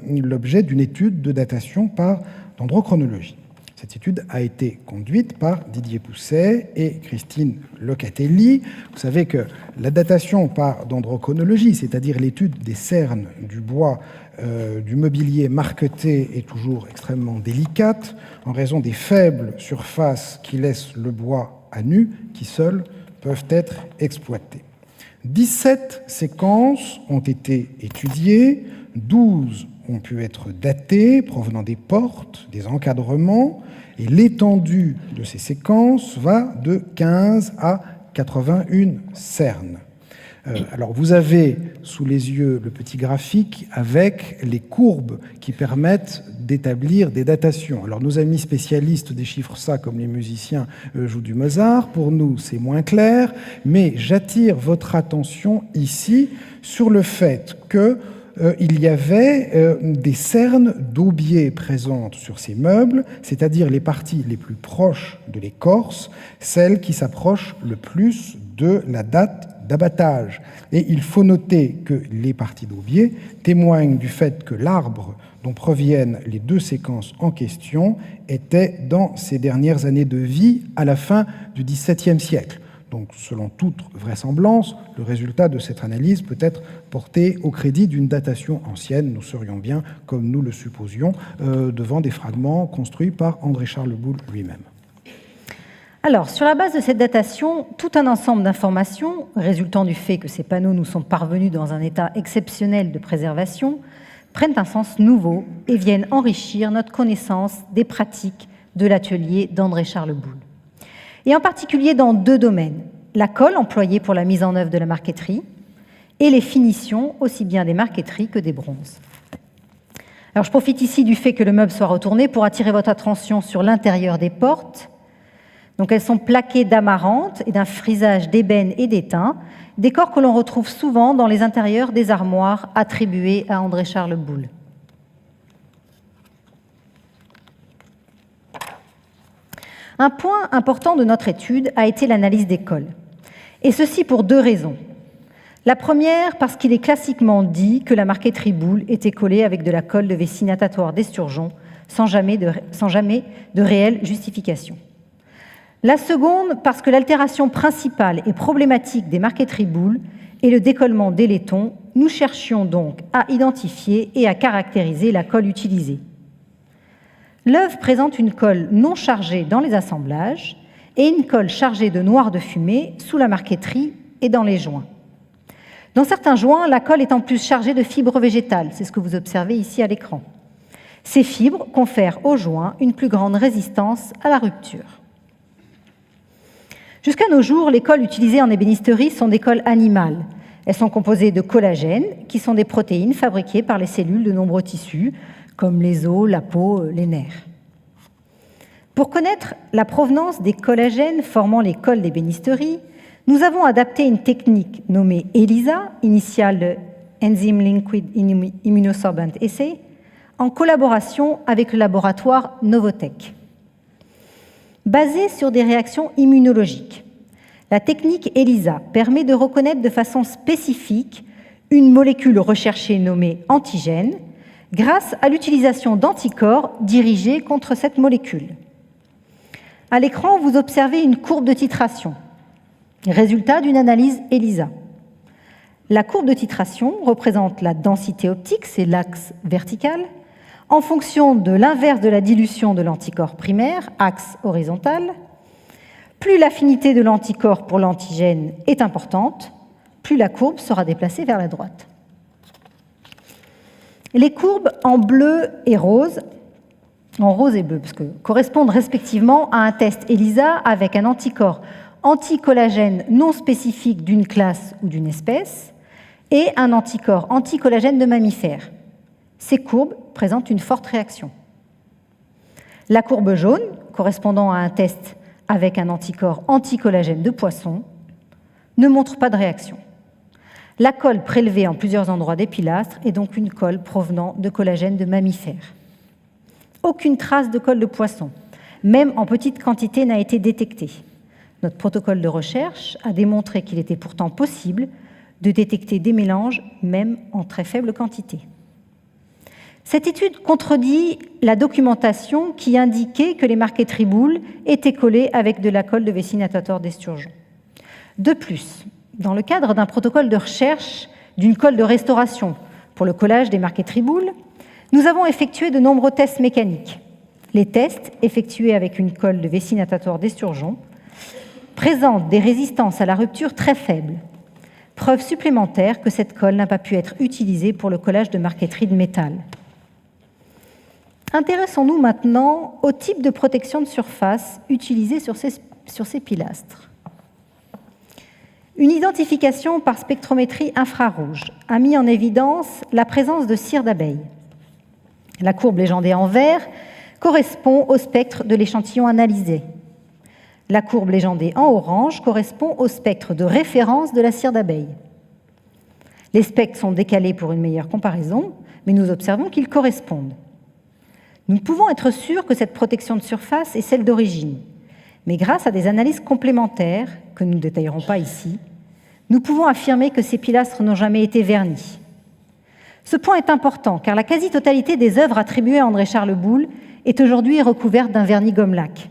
[SPEAKER 1] l'objet d'une étude de datation par dendrochronologie. Cette étude a été conduite par Didier Pousset et Christine Locatelli. Vous savez que la datation par dendrochronologie, c'est-à-dire l'étude des cernes du bois du mobilier marqueté, est toujours extrêmement délicate en raison des faibles surfaces qui laissent le bois à nu, qui seules peuvent être exploitées. 17 séquences ont été étudiées, 12 ont pu être datées, provenant des portes, des encadrements, et l'étendue de ces séquences va de 15 à 81 cernes. Alors vous avez sous les yeux le petit graphique avec les courbes qui permettent d'établir des datations. Alors nos amis spécialistes déchiffrent ça comme les musiciens jouent du Mozart. Pour nous, c'est moins clair, mais j'attire votre attention ici sur le fait que il y avait des cernes d'aubier présentes sur ces meubles, c'est-à-dire les parties les plus proches de l'écorce, celles qui s'approchent le plus de la date d'abattage. Et il faut noter que les parties d'aubier témoignent du fait que l'arbre dont proviennent les deux séquences en question était dans ses dernières années de vie à la fin du XVIIe siècle. Donc, selon toute vraisemblance, le résultat de cette analyse peut être porté au crédit d'une datation ancienne. Nous serions bien, comme nous le supposions, devant des fragments construits par André-Charles Boulle lui-même.
[SPEAKER 2] Alors, sur la base de cette datation, tout un ensemble d'informations résultant du fait que ces panneaux nous sont parvenus dans un état exceptionnel de préservation prennent un sens nouveau et viennent enrichir notre connaissance des pratiques de l'atelier d'André-Charles Boulle. Et en particulier dans deux domaines, la colle employée pour la mise en œuvre de la marqueterie et les finitions, aussi bien des marqueteries que des bronzes. Alors, je profite ici du fait que le meuble soit retourné pour attirer votre attention sur l'intérieur des portes. Donc, elles sont plaquées d'amarante et d'un frisage d'ébène et d'étain, décor que l'on retrouve souvent dans les intérieurs des armoires attribuées à André-Charles Boulle. Un point important de notre étude a été l'analyse des colles. Et ceci pour deux raisons. La première, parce qu'il est classiquement dit que la marqueterie Boulle était collée avec de la colle de vessie natatoire d'esturgeon, sans jamais de réelle justification. La seconde, parce que l'altération principale et problématique des marqueteries Boulle est le décollement des laitons. Nous cherchions donc à identifier et à caractériser la colle utilisée. L'œuvre présente une colle non chargée dans les assemblages et une colle chargée de noir de fumée sous la marqueterie et dans les joints. Dans certains joints, la colle est en plus chargée de fibres végétales, c'est ce que vous observez ici à l'écran. Ces fibres confèrent aux joints une plus grande résistance à la rupture. Jusqu'à nos jours, les colles utilisées en ébénisterie sont des colles animales. Elles sont composées de collagène, qui sont des protéines fabriquées par les cellules de nombreux tissus, comme les os, la peau, les nerfs. Pour connaître la provenance des collagènes formant les colles d'ébénisterie, nous avons adapté une technique nommée ELISA, initiale de Enzyme Liquid Immunosorbent Assay, en collaboration avec le laboratoire Novotech. Basée sur des réactions immunologiques, la technique ELISA permet de reconnaître de façon spécifique une molécule recherchée nommée antigène, grâce à l'utilisation d'anticorps dirigés contre cette molécule. À l'écran, vous observez une courbe de titration, résultat d'une analyse ELISA. La courbe de titration représente la densité optique, c'est l'axe vertical, en fonction de l'inverse de la dilution de l'anticorps primaire, axe horizontal, plus l'affinité de l'anticorps pour l'antigène est importante, plus la courbe sera déplacée vers la droite. Les courbes en bleu et rose, en rose et bleu, parce que correspondent respectivement à un test ELISA avec un anticorps anticollagène non spécifique d'une classe ou d'une espèce et un anticorps anticollagène de mammifères. Ces courbes présentent une forte réaction. La courbe jaune, correspondant à un test avec un anticorps anticollagène de poisson, ne montre pas de réaction. La colle prélevée en plusieurs endroits des pilastres est donc une colle provenant de collagène de mammifères. Aucune trace de colle de poisson, même en petite quantité, n'a été détectée. Notre protocole de recherche a démontré qu'il était pourtant possible de détecter des mélanges, même en très faible quantité. Cette étude contredit la documentation qui indiquait que les marqueteries boules étaient collées avec de la colle de vessie natator d'esturgeon. De plus, dans le cadre d'un protocole de recherche d'une colle de restauration pour le collage des marqueteries boules, nous avons effectué de nombreux tests mécaniques. Les tests, effectués avec une colle de vessie natator d'esturgeon, présentent des résistances à la rupture très faibles, preuve supplémentaire que cette colle n'a pas pu être utilisée pour le collage de marqueterie de métal. Intéressons-nous maintenant au type de protection de surface utilisée sur ces pilastres. Une identification par spectrométrie infrarouge a mis en évidence la présence de cire d'abeille. La courbe légendée en vert correspond au spectre de l'échantillon analysé. La courbe légendée en orange correspond au spectre de référence de la cire d'abeille. Les spectres sont décalés pour une meilleure comparaison, mais nous observons qu'ils correspondent. Nous pouvons être sûrs que cette protection de surface est celle d'origine, mais grâce à des analyses complémentaires, que nous ne détaillerons pas ici, nous pouvons affirmer que ces pilastres n'ont jamais été vernis. Ce point est important, car la quasi-totalité des œuvres attribuées à André-Charles Boulle est aujourd'hui recouverte d'un vernis gomme-laque.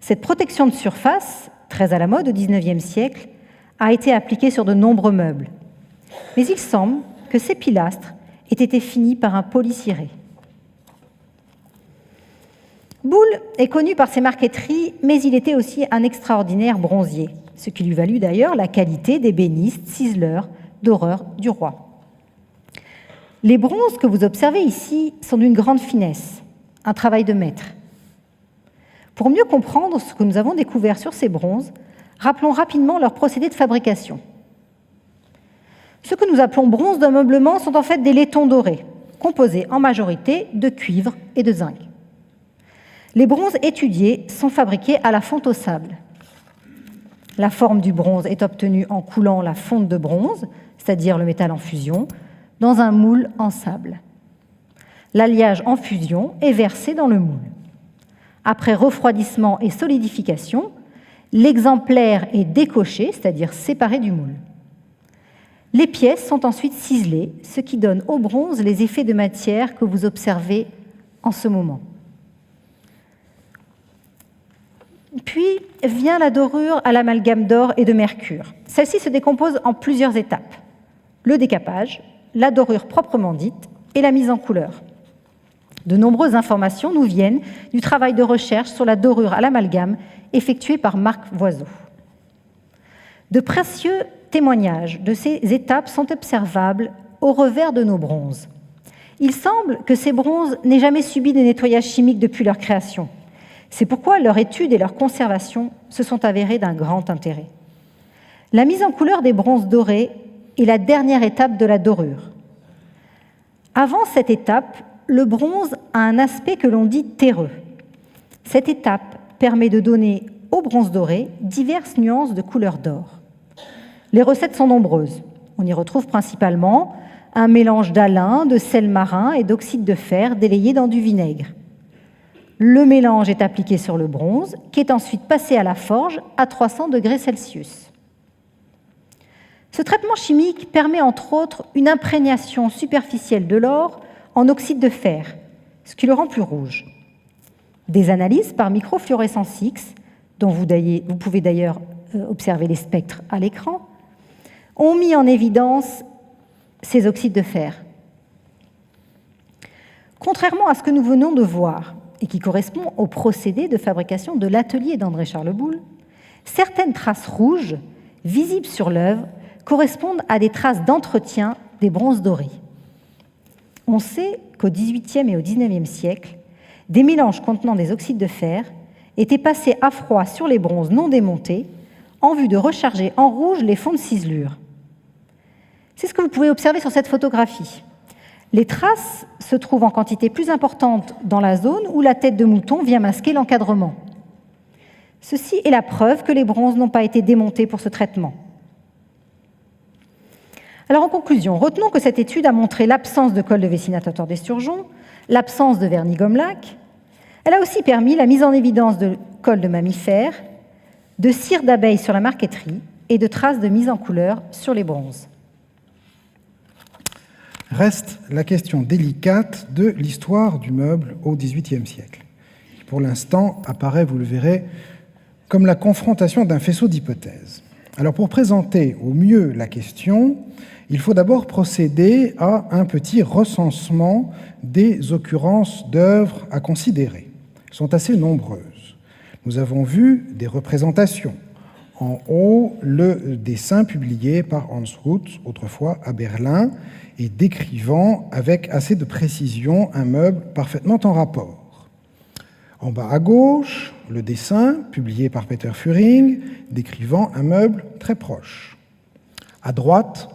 [SPEAKER 2] Cette protection de surface, très à la mode au XIXe siècle, a été appliquée sur de nombreux meubles. Mais il semble que ces pilastres aient été finis par un polyciré. Boulle est connu par ses marqueteries, mais il était aussi un extraordinaire bronzier, ce qui lui valut d'ailleurs la qualité d'ébéniste, ciseleur, doreur du roi. Les bronzes que vous observez ici sont d'une grande finesse, un travail de maître. Pour mieux comprendre ce que nous avons découvert sur ces bronzes, rappelons rapidement leur procédé de fabrication. Ce que nous appelons bronzes d'ameublement sont en fait des laitons dorés, composés en majorité de cuivre et de zinc. Les bronzes étudiés sont fabriqués à la fonte au sable. La forme du bronze est obtenue en coulant la fonte de bronze, c'est-à-dire le métal en fusion, dans un moule en sable. L'alliage en fusion est versé dans le moule. Après refroidissement et solidification, l'exemplaire est décoché, c'est-à-dire séparé du moule. Les pièces sont ensuite ciselées, ce qui donne au bronze les effets de matière que vous observez en ce moment. Puis vient la dorure à l'amalgame d'or et de mercure. Celle-ci se décompose en plusieurs étapes. Le décapage, la dorure proprement dite et la mise en couleur. De nombreuses informations nous viennent du travail de recherche sur la dorure à l'amalgame effectué par Marc Voiseau. De précieux témoignages de ces étapes sont observables au revers de nos bronzes. Il semble que ces bronzes n'aient jamais subi de nettoyage chimique depuis leur création. C'est pourquoi leur étude et leur conservation se sont avérées d'un grand intérêt. La mise en couleur des bronzes dorés est la dernière étape de la dorure. Avant cette étape, le bronze a un aspect que l'on dit terreux. Cette étape permet de donner au bronze doré diverses nuances de couleur d'or. Les recettes sont nombreuses. On y retrouve principalement un mélange d'alun, de sel marin et d'oxyde de fer délayé dans du vinaigre. Le mélange est appliqué sur le bronze, qui est ensuite passé à la forge à 300 degrés Celsius. Ce traitement chimique permet entre autres une imprégnation superficielle de l'or en oxyde de fer, ce qui le rend plus rouge. Des analyses par microfluorescence X, dont vous pouvez d'ailleurs observer les spectres à l'écran, ont mis en évidence ces oxydes de fer. Contrairement à ce que nous venons de voir, et qui correspond au procédé de fabrication de l'atelier d'André-Charles Boulle, certaines traces rouges, visibles sur l'œuvre, correspondent à des traces d'entretien des bronzes dorés. On sait qu'au XVIIIe et au XIXe siècle, des mélanges contenant des oxydes de fer étaient passés à froid sur les bronzes non démontés en vue de recharger en rouge les fonds de ciselure. C'est ce que vous pouvez observer sur cette photographie. Les traces se trouvent en quantité plus importante dans la zone où la tête de mouton vient masquer l'encadrement. Ceci est la preuve que les bronzes n'ont pas été démontés pour ce traitement. Alors en conclusion, retenons que cette étude a montré l'absence de colle de vessie natatoire d'esturgeon, l'absence de vernis gomme-laque. Elle a aussi permis la mise en évidence de colle de mammifères, de cire d'abeille sur la marqueterie et de traces de mise en couleur sur les bronzes.
[SPEAKER 1] Reste la question délicate de l'histoire du meuble au XVIIIe siècle, qui pour l'instant apparaît, vous le verrez, comme la confrontation d'un faisceau d'hypothèses. Alors pour présenter au mieux la question, il faut d'abord procéder à un petit recensement des occurrences d'œuvres à considérer. Elles sont assez nombreuses. Nous avons vu des représentations. En haut, le dessin publié par Hans Ruth, autrefois à Berlin, et décrivant avec assez de précision un meuble parfaitement en rapport. En bas à gauche, le dessin publié par Peter Führing, décrivant un meuble très proche. À droite,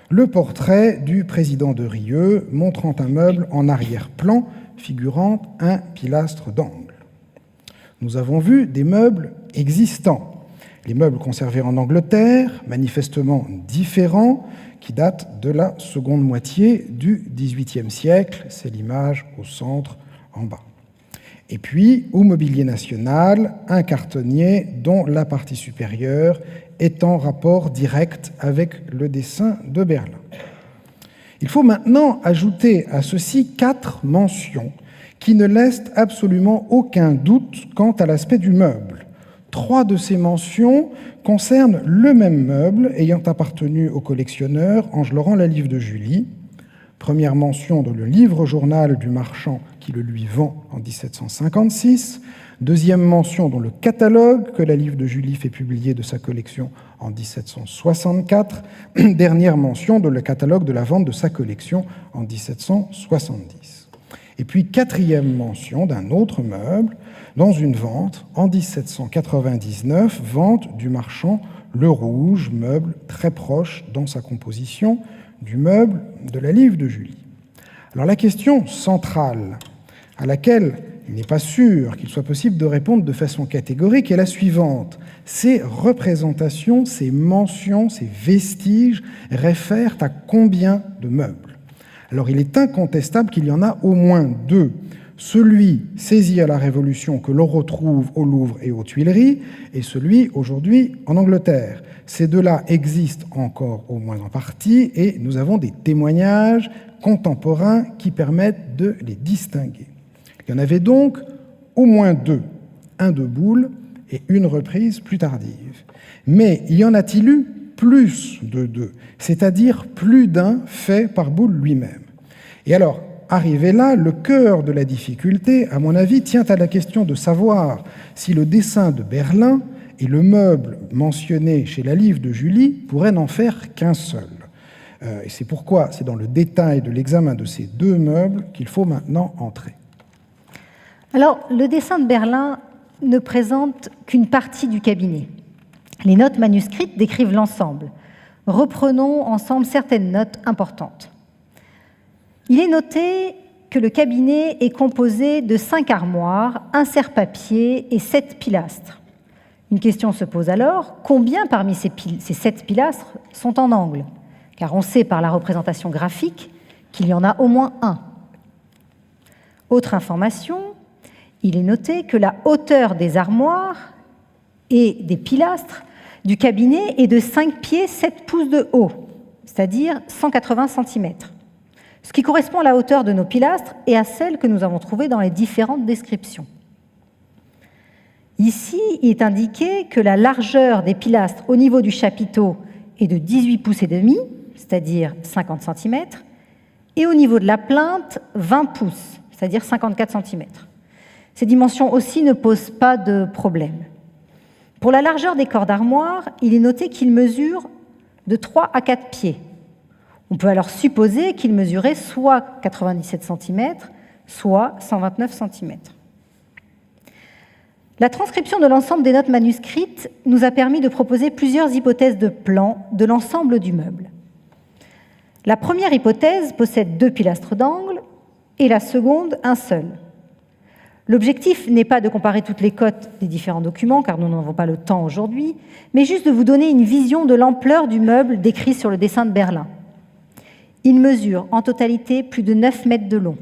[SPEAKER 1] le portrait du président de Rieux, montrant un meuble en arrière-plan, figurant un pilastre d'angle. Nous avons vu des meubles existants. Les meubles conservés en Angleterre, manifestement différents, qui datent de la seconde moitié du XVIIIe siècle. C'est l'image au centre, en bas. Et puis, au mobilier national, un cartonnier dont la partie supérieure est en rapport direct avec le dessin de Berlin. Il faut maintenant ajouter à ceci 4 mentions qui ne laissent absolument aucun doute quant à l'aspect du meuble. 3 de ces mentions concernent le même meuble ayant appartenu au collectionneur Ange Laurent Lalive de Julie. Première mention dans le livre-journal du marchand qui le lui vend en 1756. Deuxième mention dans le catalogue que Lalive de Julie fait publier de sa collection en 1764. Dernière mention dans le catalogue de la vente de sa collection en 1770. Et puis quatrième mention d'un autre meuble dans une vente en 1799, vente du marchand Le Rouge, meuble très proche dans sa composition du meuble de Lalive de Julie. Alors la question centrale à laquelle il n'est pas sûr qu'il soit possible de répondre de façon catégorique est la suivante. Ces représentations, ces mentions, ces vestiges réfèrent à combien de meubles? Alors il est incontestable qu'il y en a au moins 2. Celui saisi à la Révolution que l'on retrouve au Louvre et aux Tuileries et celui aujourd'hui en Angleterre. Ces 2-là existent encore au moins en partie et nous avons des témoignages contemporains qui permettent de les distinguer. Il y en avait donc au moins 2, un de Boulle et une reprise plus tardive. Mais y en a-t-il eu plus de 2, c'est-à-dire plus d'un fait par Boulle lui-même? Et alors, arrivé là, le cœur de la difficulté, à mon avis, tient à la question de savoir si le dessin de Berlin et le meuble mentionné chez Lalive de Julie pourraient n'en faire qu'un seul. Et c'est pourquoi c'est dans le détail de l'examen de ces 2 meubles qu'il faut maintenant entrer.
[SPEAKER 2] Alors, le dessin de Berlin ne présente qu'une partie du cabinet. Les notes manuscrites décrivent l'ensemble. Reprenons ensemble certaines notes importantes. Il est noté que le cabinet est composé de 5 armoires, un serre-papier et 7 pilastres. Une question se pose alors, combien parmi ces 7 pilastres sont en angle? Car on sait par la représentation graphique qu'il y en a au moins un. Autre information, il est noté que la hauteur des armoires et des pilastres du cabinet est de 5 pieds 7 pouces de haut, c'est-à-dire 180 cm, ce qui correspond à la hauteur de nos pilastres et à celle que nous avons trouvée dans les différentes descriptions. Ici, il est indiqué que la largeur des pilastres au niveau du chapiteau est de 18 pouces et demi, c'est-à-dire 50 cm, et au niveau de la plinthe, 20 pouces, c'est-à-dire 54 cm. Ces dimensions aussi ne posent pas de problème. Pour la largeur des corps d'armoire, il est noté qu'ils mesurent de 3 à 4 pieds. On peut alors supposer qu'ils mesuraient soit 97 cm, soit 129 cm. La transcription de l'ensemble des notes manuscrites nous a permis de proposer plusieurs hypothèses de plan de l'ensemble du meuble. La première hypothèse possède 2 pilastres d'angle et la seconde un seul. L'objectif n'est pas de comparer toutes les cotes des différents documents, car nous n'en avons pas le temps aujourd'hui, mais juste de vous donner une vision de l'ampleur du meuble décrit sur le dessin de Berlin. Il mesure en totalité plus de 9 mètres de long.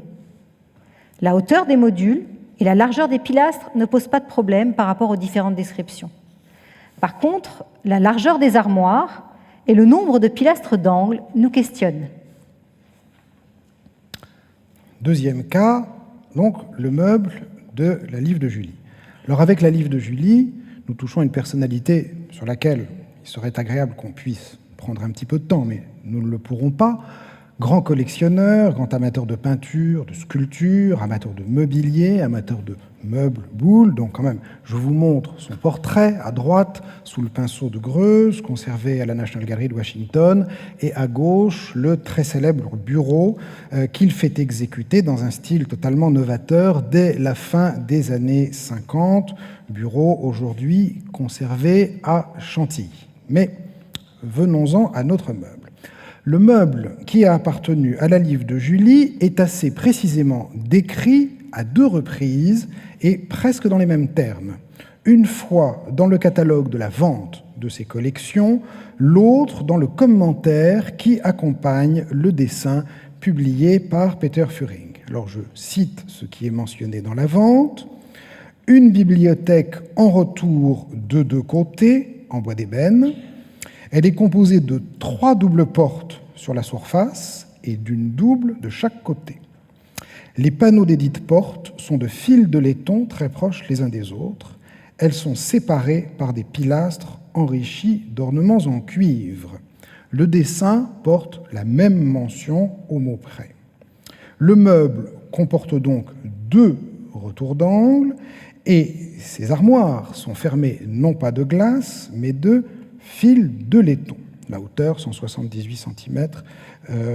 [SPEAKER 2] La hauteur des modules et la largeur des pilastres ne posent pas de problème par rapport aux différentes descriptions. Par contre, la largeur des armoires et le nombre de pilastres d'angle nous questionnent.
[SPEAKER 1] Deuxième cas, donc le meuble de la Livre de Julie. Alors avec la Livre de Julie, nous touchons à une personnalité sur laquelle il serait agréable qu'on puisse prendre un petit peu de temps, mais nous ne le pourrons pas. Grand collectionneur, grand amateur de peinture, de sculpture, amateur de mobilier, amateur de meubles, boules. Donc quand même, je vous montre son portrait à droite, sous le pinceau de Greuze, conservé à la National Gallery de Washington, et à gauche, le très célèbre bureau qu'il fait exécuter dans un style totalement novateur dès la fin des années 50, bureau aujourd'hui conservé à Chantilly. Mais venons-en à notre meuble. Le meuble qui a appartenu à la Livre de Julie est assez précisément décrit à 2 reprises et presque dans les mêmes termes. Une fois dans le catalogue de la vente de ces collections, l'autre dans le commentaire qui accompagne le dessin publié par Peter Furing. Alors je cite ce qui est mentionné dans la vente. Une bibliothèque en retour de 2 côtés, en bois d'ébène. Elle est composée de 3 doubles portes sur la surface et d'une double de chaque côté. Les panneaux des dites portes sont de fils de laiton très proches les uns des autres. Elles sont séparées par des pilastres enrichis d'ornements en cuivre. Le dessin porte la même mention au mot près. Le meuble comporte donc 2 retours d'angle et ces armoires sont fermées non pas de glace, mais de fil de laiton. La hauteur, 178 cm,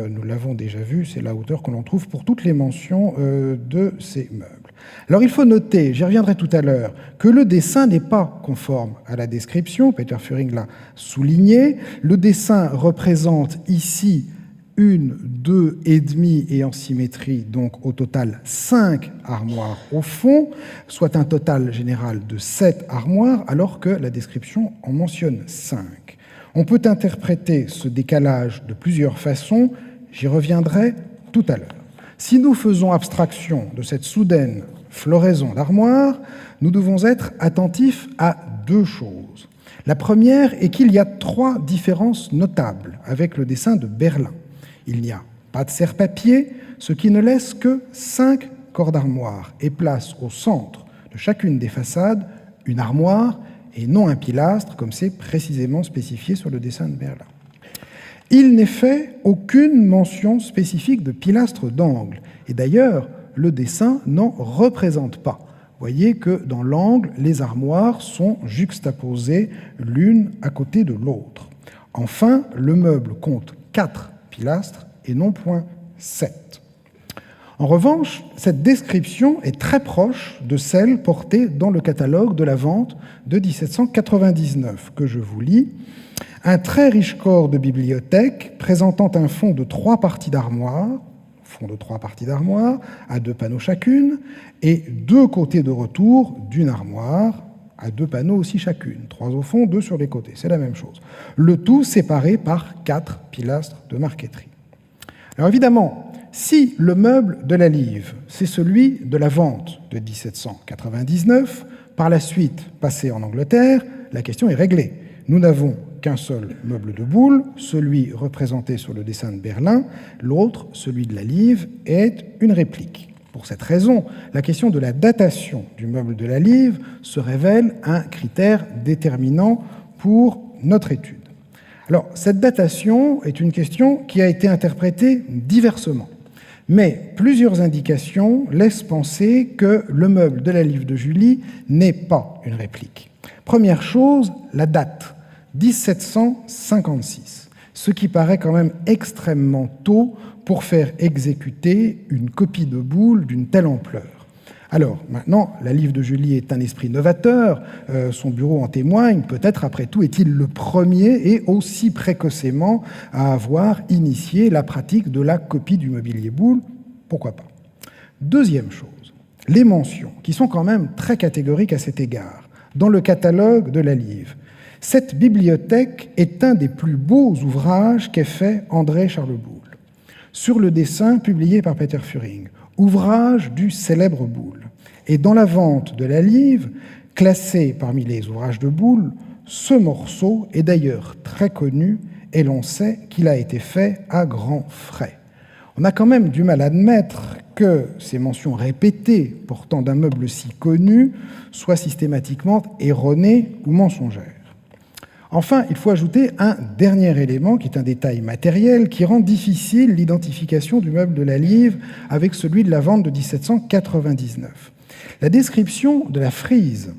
[SPEAKER 1] nous l'avons déjà vu, c'est la hauteur que l'on trouve pour toutes les mentions de ces meubles. Alors il faut noter, j'y reviendrai tout à l'heure, que le dessin n'est pas conforme à la description, Peter Furing l'a souligné. Le dessin représente ici 1, 2 et demi et en symétrie, donc au total 5 armoires au fond, soit un total général de 7 armoires, alors que la description en mentionne 5. On peut interpréter ce décalage de plusieurs façons, j'y reviendrai tout à l'heure. Si nous faisons abstraction de cette soudaine floraison d'armoires, nous devons être attentifs à 2 choses. La première est qu'il y a 3 différences notables avec le dessin de Berlin. Il n'y a pas de serre-papier, ce qui ne laisse que 5 corps d'armoire et place au centre de chacune des façades une armoire et non un pilastre, comme c'est précisément spécifié sur le dessin de Berlin. Il n'est fait aucune mention spécifique de pilastre d'angle, et d'ailleurs, le dessin n'en représente pas. Vous voyez que dans l'angle, les armoires sont juxtaposées l'une à côté de l'autre. Enfin, le meuble compte 4 pilastres et non point 7. En revanche, cette description est très proche de celle portée dans le catalogue de la vente de 1799, que je vous lis. Un très riche corps de bibliothèque présentant un fond de 3 parties d'armoire, à 2 panneaux chacune, et 2 côtés de retour d'une armoire, à 2 panneaux aussi chacune, 3 au fond, 2 sur les côtés, c'est la même chose. Le tout séparé par 4 pilastres de marqueterie. Alors évidemment, si le meuble de la Livre, c'est celui de la vente de 1799, par la suite passé en Angleterre, la question est réglée. Nous n'avons qu'un seul meuble de boule, celui représenté sur le dessin de Berlin, l'autre, celui de la Livre, est une réplique. Pour cette raison, la question de la datation du meuble de la Livre se révèle un critère déterminant pour notre étude. Alors, cette datation est une question qui a été interprétée diversement. Mais plusieurs indications laissent penser que le meuble de la Livre de Julie n'est pas une réplique. Première chose, la date, 1756, ce qui paraît quand même extrêmement tôt pour faire exécuter une copie de boule d'une telle ampleur. Alors, maintenant, la Livre de Julie est un esprit novateur, son bureau en témoigne, peut-être après tout est-il le premier et aussi précocement à avoir initié la pratique de la copie du mobilier boule, pourquoi pas. Deuxième chose, les mentions, qui sont quand même très catégoriques à cet égard. Dans le catalogue de la Livre, cette bibliothèque est un des plus beaux ouvrages qu'ait fait André Charles Boule. Sur le dessin publié par Peter Furing, ouvrage du célèbre Boule. Et dans la vente de la Livre, classé parmi les ouvrages de Boule, ce morceau est d'ailleurs très connu et l'on sait qu'il a été fait à grands frais. On a quand même du mal à admettre que ces mentions répétées portant d'un meuble si connu soient systématiquement erronées ou mensongères. Enfin, il faut ajouter un dernier élément, qui est un détail matériel, qui rend difficile l'identification du meuble de la Livre avec celui de la vente de 1799. La description de la frise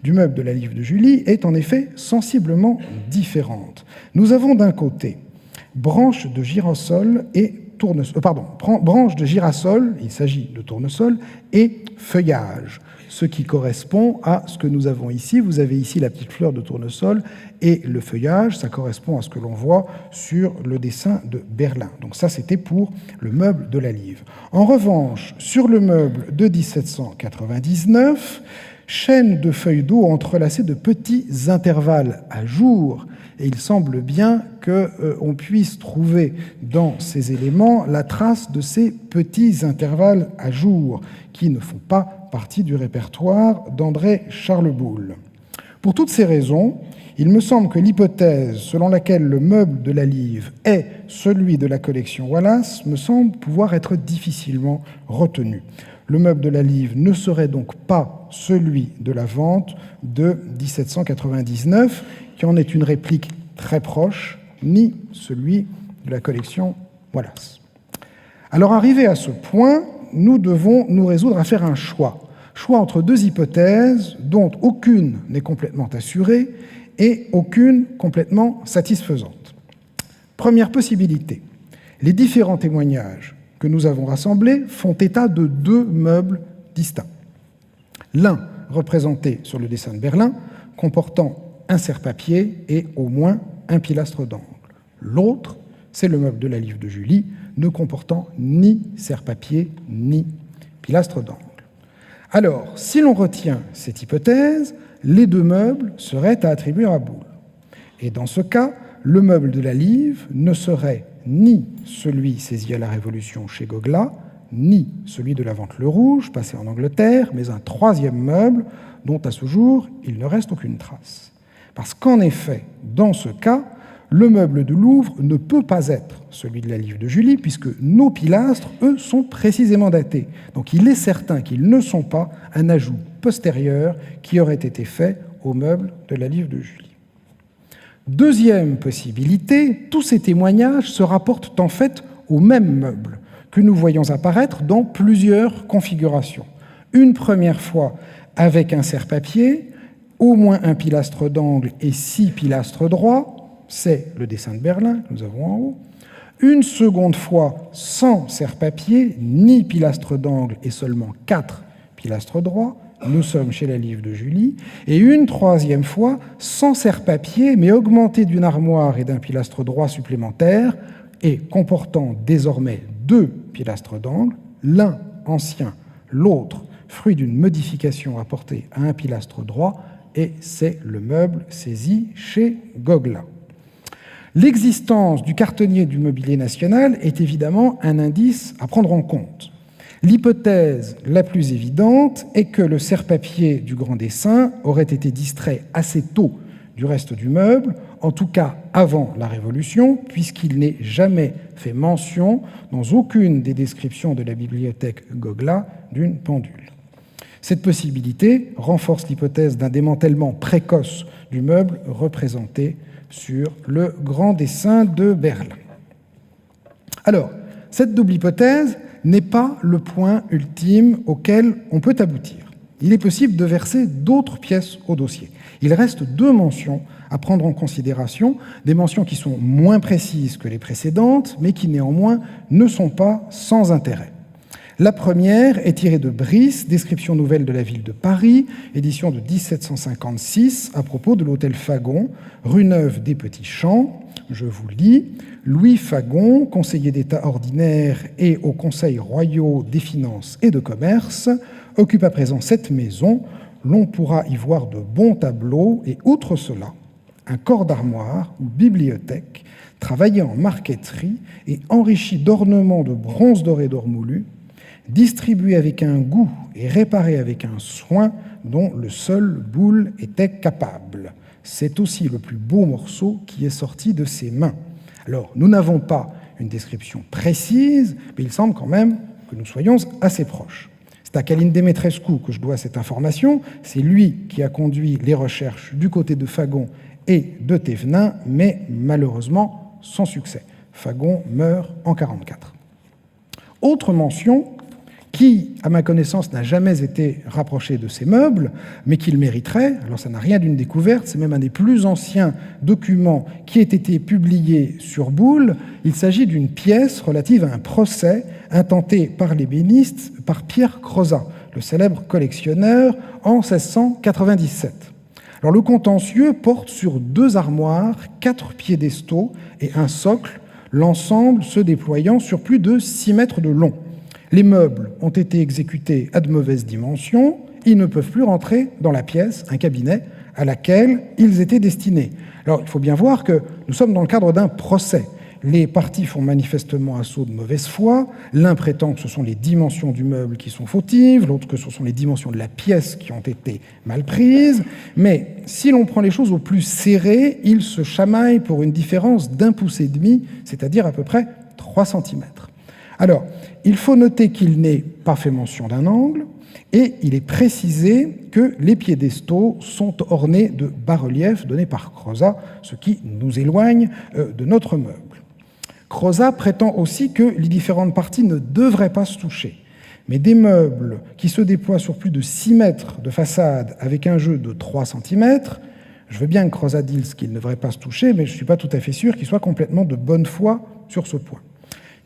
[SPEAKER 1] du meuble de la Livre de Julie est en effet sensiblement différente. Nous avons d'un côté branche de girasol et branche de girasol, il s'agit de tournesol, et feuillage, ce qui correspond à ce que nous avons ici. Vous avez ici la petite fleur de tournesol et le feuillage, ça correspond à ce que l'on voit sur le dessin de Berlin. Donc ça, c'était pour le meuble de la Livre. En revanche, sur le meuble de 1799, chaîne de feuilles d'eau entrelacées de petits intervalles à jour. Et il semble bien qu'on puisse trouver dans ces éléments la trace de ces petits intervalles à jour qui ne font pas partie du répertoire d'André Charles Boule. Pour toutes ces raisons, il me semble que l'hypothèse selon laquelle le meuble de la Livre est celui de la collection Wallace me semble pouvoir être difficilement retenue. Le meuble de la Livre ne serait donc pas celui de la vente de 1799, qui en est une réplique très proche, ni celui de la collection Wallace. Alors, arrivé à ce point, nous devons nous résoudre à faire un choix entre deux hypothèses dont aucune n'est complètement assurée et aucune complètement satisfaisante. Première possibilité, les différents témoignages que nous avons rassemblés font état de deux meubles distincts. L'un, représenté sur le dessin de Berlin, comportant un serre-papier et au moins un pilastre d'angle. L'autre, c'est le meuble de la Livre de Julie, ne comportant ni serre-papier ni pilastre d'angle. Alors, si l'on retient cette hypothèse, les deux meubles seraient à attribuer à Boule. Et dans ce cas, le meuble de la Livre ne serait ni celui saisi à la Révolution chez Gogla, ni celui de la vente Le Rouge, passé en Angleterre, mais un troisième meuble dont à ce jour il ne reste aucune trace. Parce qu'en effet, dans ce cas, le meuble de Louvre ne peut pas être celui de la Livre de Julie, puisque nos pilastres, eux, sont précisément datés. Donc il est certain qu'ils ne sont pas un ajout postérieur qui aurait été fait au meuble de la Livre de Julie. Deuxième possibilité, tous ces témoignages se rapportent en fait au même meuble que nous voyons apparaître dans plusieurs configurations. Une première fois avec un serre-papier, au moins un pilastre d'angle et 6 pilastres droits, c'est le dessin de Berlin que nous avons en haut. Une seconde fois sans serre-papier, ni pilastre d'angle et seulement 4 pilastres droits, nous sommes chez la Livre de Julie, et une troisième fois sans serre-papier, mais augmenté d'une armoire et d'un pilastre droit supplémentaire, et comportant désormais 2 pilastres d'angle, l'un ancien, l'autre fruit d'une modification apportée à un pilastre droit, et c'est le meuble saisi chez Gogla. L'existence du cartonnier du mobilier national est évidemment un indice à prendre en compte. L'hypothèse la plus évidente est que le serre-papier du grand dessin aurait été distrait assez tôt du reste du meuble, en tout cas avant la Révolution, puisqu'il n'est jamais fait mention dans aucune des descriptions de la bibliothèque Gogla d'une pendule. Cette possibilité renforce l'hypothèse d'un démantèlement précoce du meuble représenté sur le grand dessin de Berlin. Alors, cette double hypothèse n'est pas le point ultime auquel on peut aboutir. il est possible de verser d'autres pièces au dossier. Il reste 2 mentions à prendre en considération, des mentions qui sont moins précises que les précédentes, mais qui néanmoins ne sont pas sans intérêt. La première est tirée de Brice, description nouvelle de la ville de Paris, édition de 1756, à propos de l'hôtel Fagon, rue Neuve des Petits Champs. Je vous lis. Louis Fagon, conseiller d'État ordinaire et aux conseils royaux des finances et de commerce, occupe à présent cette maison. L'on pourra y voir de bons tableaux et, outre cela, un corps d'armoire ou bibliothèque travaillé en marqueterie et enrichi d'ornements de bronze doré d'or moulu, distribué avec un goût et réparé avec un soin dont le seul Boulle était capable. C'est aussi le plus beau morceau qui est sorti de ses mains. Alors, nous n'avons pas une description précise, mais il semble quand même que nous soyons assez proches. C'est à Caline Demetrescu que je dois cette information. C'est lui qui a conduit les recherches du côté de Fagon et de Thévenin, mais malheureusement sans succès. Fagon meurt en 1944. Autre mention qui, à ma connaissance, n'a jamais été rapproché de ces meubles, mais qu'il mériterait. Alors ça n'a rien d'une découverte, c'est même un des plus anciens documents qui ait été publié sur Boulle. Il s'agit d'une pièce relative à un procès intenté par l'ébéniste par Pierre Crozat, le célèbre collectionneur, en 1697. Alors le contentieux porte sur 2 armoires, 4 piédestaux et un socle, l'ensemble se déployant sur plus de 6 mètres de long. Les meubles ont été exécutés à de mauvaises dimensions, ils ne peuvent plus rentrer dans la pièce, un cabinet, à laquelle ils étaient destinés. Alors, il faut bien voir que nous sommes dans le cadre d'un procès. Les parties font manifestement assaut de mauvaise foi, l'un prétend que ce sont les dimensions du meuble qui sont fautives, l'autre que ce sont les dimensions de la pièce qui ont été mal prises, mais si l'on prend les choses au plus serré, ils se chamaillent pour une différence d'1,5 pouce, c'est-à-dire à peu près 3 cm. Alors, il faut noter qu'il n'est pas fait mention d'un angle, et il est précisé que les piédestaux sont ornés de bas-reliefs donnés par Crozat, ce qui nous éloigne de notre meuble. Crozat prétend aussi que les différentes parties ne devraient pas se toucher, mais des meubles qui se déploient sur plus de 6 mètres de façade avec un jeu de 3 cm, je veux bien que Crozat dise qu'ils ne devraient pas se toucher, mais je ne suis pas tout à fait sûr qu'il soit complètement de bonne foi sur ce point.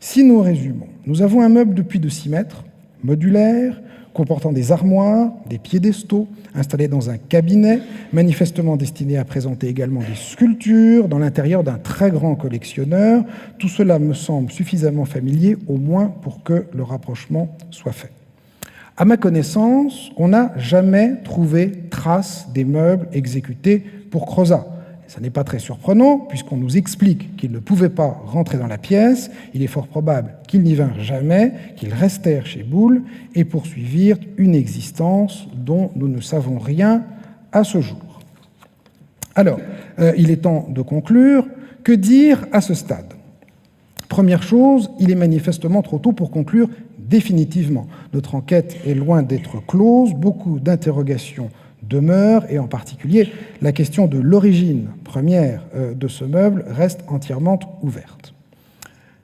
[SPEAKER 1] Si nous résumons, nous avons un meuble de plus de 6 mètres, modulaire, comportant des armoires, des piédestaux, installés dans un cabinet, manifestement destiné à présenter également des sculptures dans l'intérieur d'un très grand collectionneur. Tout cela me semble suffisamment familier, au moins pour que le rapprochement soit fait. À ma connaissance, on n'a jamais trouvé trace des meubles exécutés pour Crozat. Ça n'est pas très surprenant, puisqu'on nous explique qu'ils ne pouvaient pas rentrer dans la pièce. Il est fort probable qu'ils n'y vinrent jamais, qu'ils restèrent chez Boulle et poursuivirent une existence dont nous ne savons rien à ce jour. Alors, il est temps de conclure. Que dire à ce stade ? Première chose, il est manifestement trop tôt pour conclure définitivement. Notre enquête est loin d'être close, beaucoup d'interrogations demeure, et en particulier la question de l'origine première de ce meuble reste entièrement ouverte.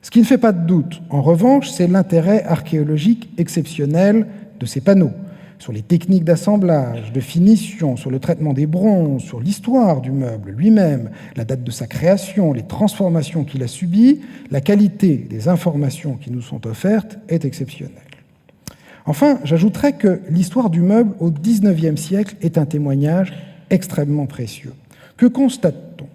[SPEAKER 1] Ce qui ne fait pas de doute, en revanche, c'est l'intérêt archéologique exceptionnel de ces panneaux, sur les techniques d'assemblage, de finition, sur le traitement des bronzes, sur l'histoire du meuble lui-même, la date de sa création, les transformations qu'il a subies, la qualité des informations qui nous sont offertes est exceptionnelle. Enfin, j'ajouterais que l'histoire du meuble au XIXe siècle est un témoignage extrêmement précieux. Que constate-t-on ?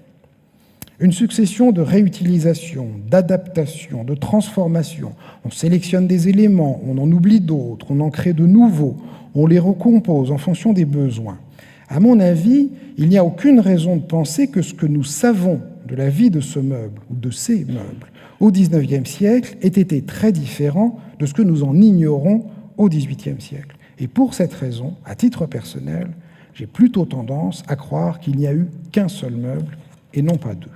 [SPEAKER 1] Une succession de réutilisations, d'adaptations, de transformations. On sélectionne des éléments, on en oublie d'autres, on en crée de nouveaux, on les recompose en fonction des besoins. À mon avis, il n'y a aucune raison de penser que ce que nous savons de la vie de ce meuble ou de ces meubles au XIXe siècle ait été très différent de ce que nous en ignorons au XVIIIe siècle. Et pour cette raison, à titre personnel, j'ai plutôt tendance à croire qu'il n'y a eu qu'un seul meuble et non pas 2.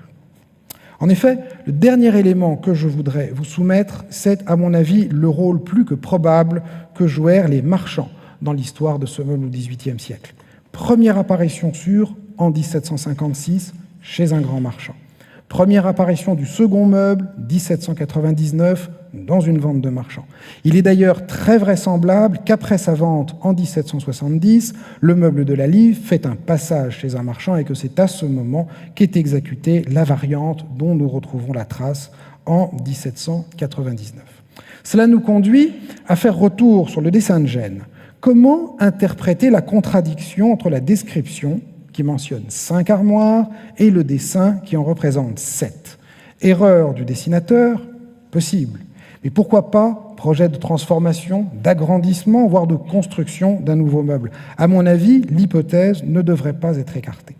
[SPEAKER 1] En effet, le dernier élément que je voudrais vous soumettre, c'est, à mon avis, le rôle plus que probable que jouèrent les marchands dans l'histoire de ce meuble au XVIIIe siècle. Première apparition sûre en 1756 chez un grand marchand. Première apparition du second meuble, 1799, dans une vente de marchands. Il est d'ailleurs très vraisemblable qu'après sa vente en 1770, le meuble de la Live fait un passage chez un marchand et que c'est à ce moment qu'est exécutée la variante dont nous retrouvons la trace en 1799. Cela nous conduit à faire retour sur le dessin de Gênes. Comment interpréter la contradiction entre la description, qui mentionne 5 armoires, et le dessin qui en représente 7? Erreur du dessinateur? Possible. Mais pourquoi pas projet de transformation, d'agrandissement, voire de construction d'un nouveau meuble? À mon avis, l'hypothèse ne devrait pas être écartée.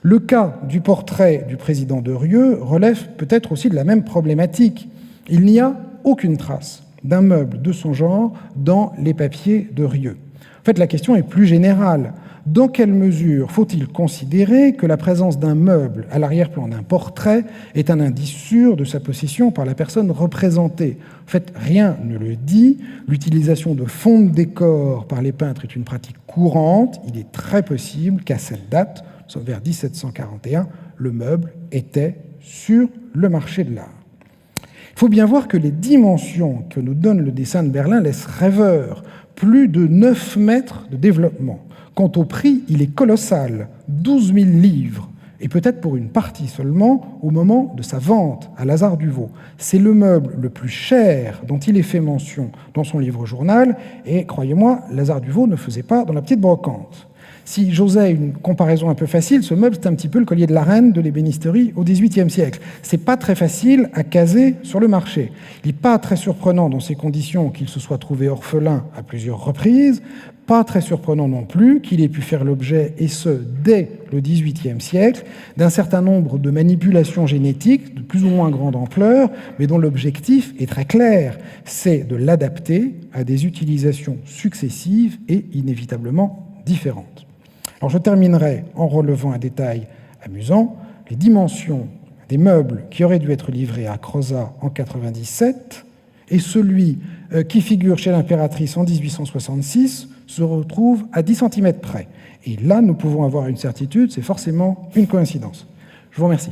[SPEAKER 1] Le cas du portrait du président de Rieux relève peut-être aussi de la même problématique. Il n'y a aucune trace d'un meuble de son genre dans les papiers de Rieux. En fait, la question est plus générale. Dans quelle mesure faut-il considérer que la présence d'un meuble à l'arrière-plan d'un portrait est un indice sûr de sa possession par la personne représentée? En fait, rien ne le dit. L'utilisation de fonds de décor par les peintres est une pratique courante. Il est très possible qu'à cette date, vers 1741, le meuble était sur le marché de l'art. Il faut bien voir que les dimensions que nous donne le dessin de Berlin laissent rêveurs. Plus de 9 mètres de développement. Quant au prix, il est colossal, 12 000 livres, et peut-être pour une partie seulement au moment de sa vente à Lazare Duvaux. C'est le meuble le plus cher dont il est fait mention dans son livre-journal, et croyez-moi, Lazare Duvaux ne faisait pas dans la petite brocante. Si j'osais une comparaison un peu facile, ce meuble, c'est un petit peu le collier de la reine de l'ébénisterie au XVIIIe siècle. C'est pas très facile à caser sur le marché. Il n'est pas très surprenant dans ces conditions qu'il se soit trouvé orphelin à plusieurs reprises, pas très surprenant non plus qu'il ait pu faire l'objet, et ce, dès le XVIIIe siècle, d'un certain nombre de manipulations génétiques de plus ou moins grande ampleur, mais dont l'objectif est très clair, c'est de l'adapter à des utilisations successives et inévitablement différentes. Alors je terminerai en relevant un détail amusant. Les dimensions des meubles qui auraient dû être livrés à Crozat en 97 et celui qui figure chez l'impératrice en 1866 se retrouvent à 10 cm près. Et là, nous pouvons avoir une certitude, c'est forcément une coïncidence. Je vous remercie.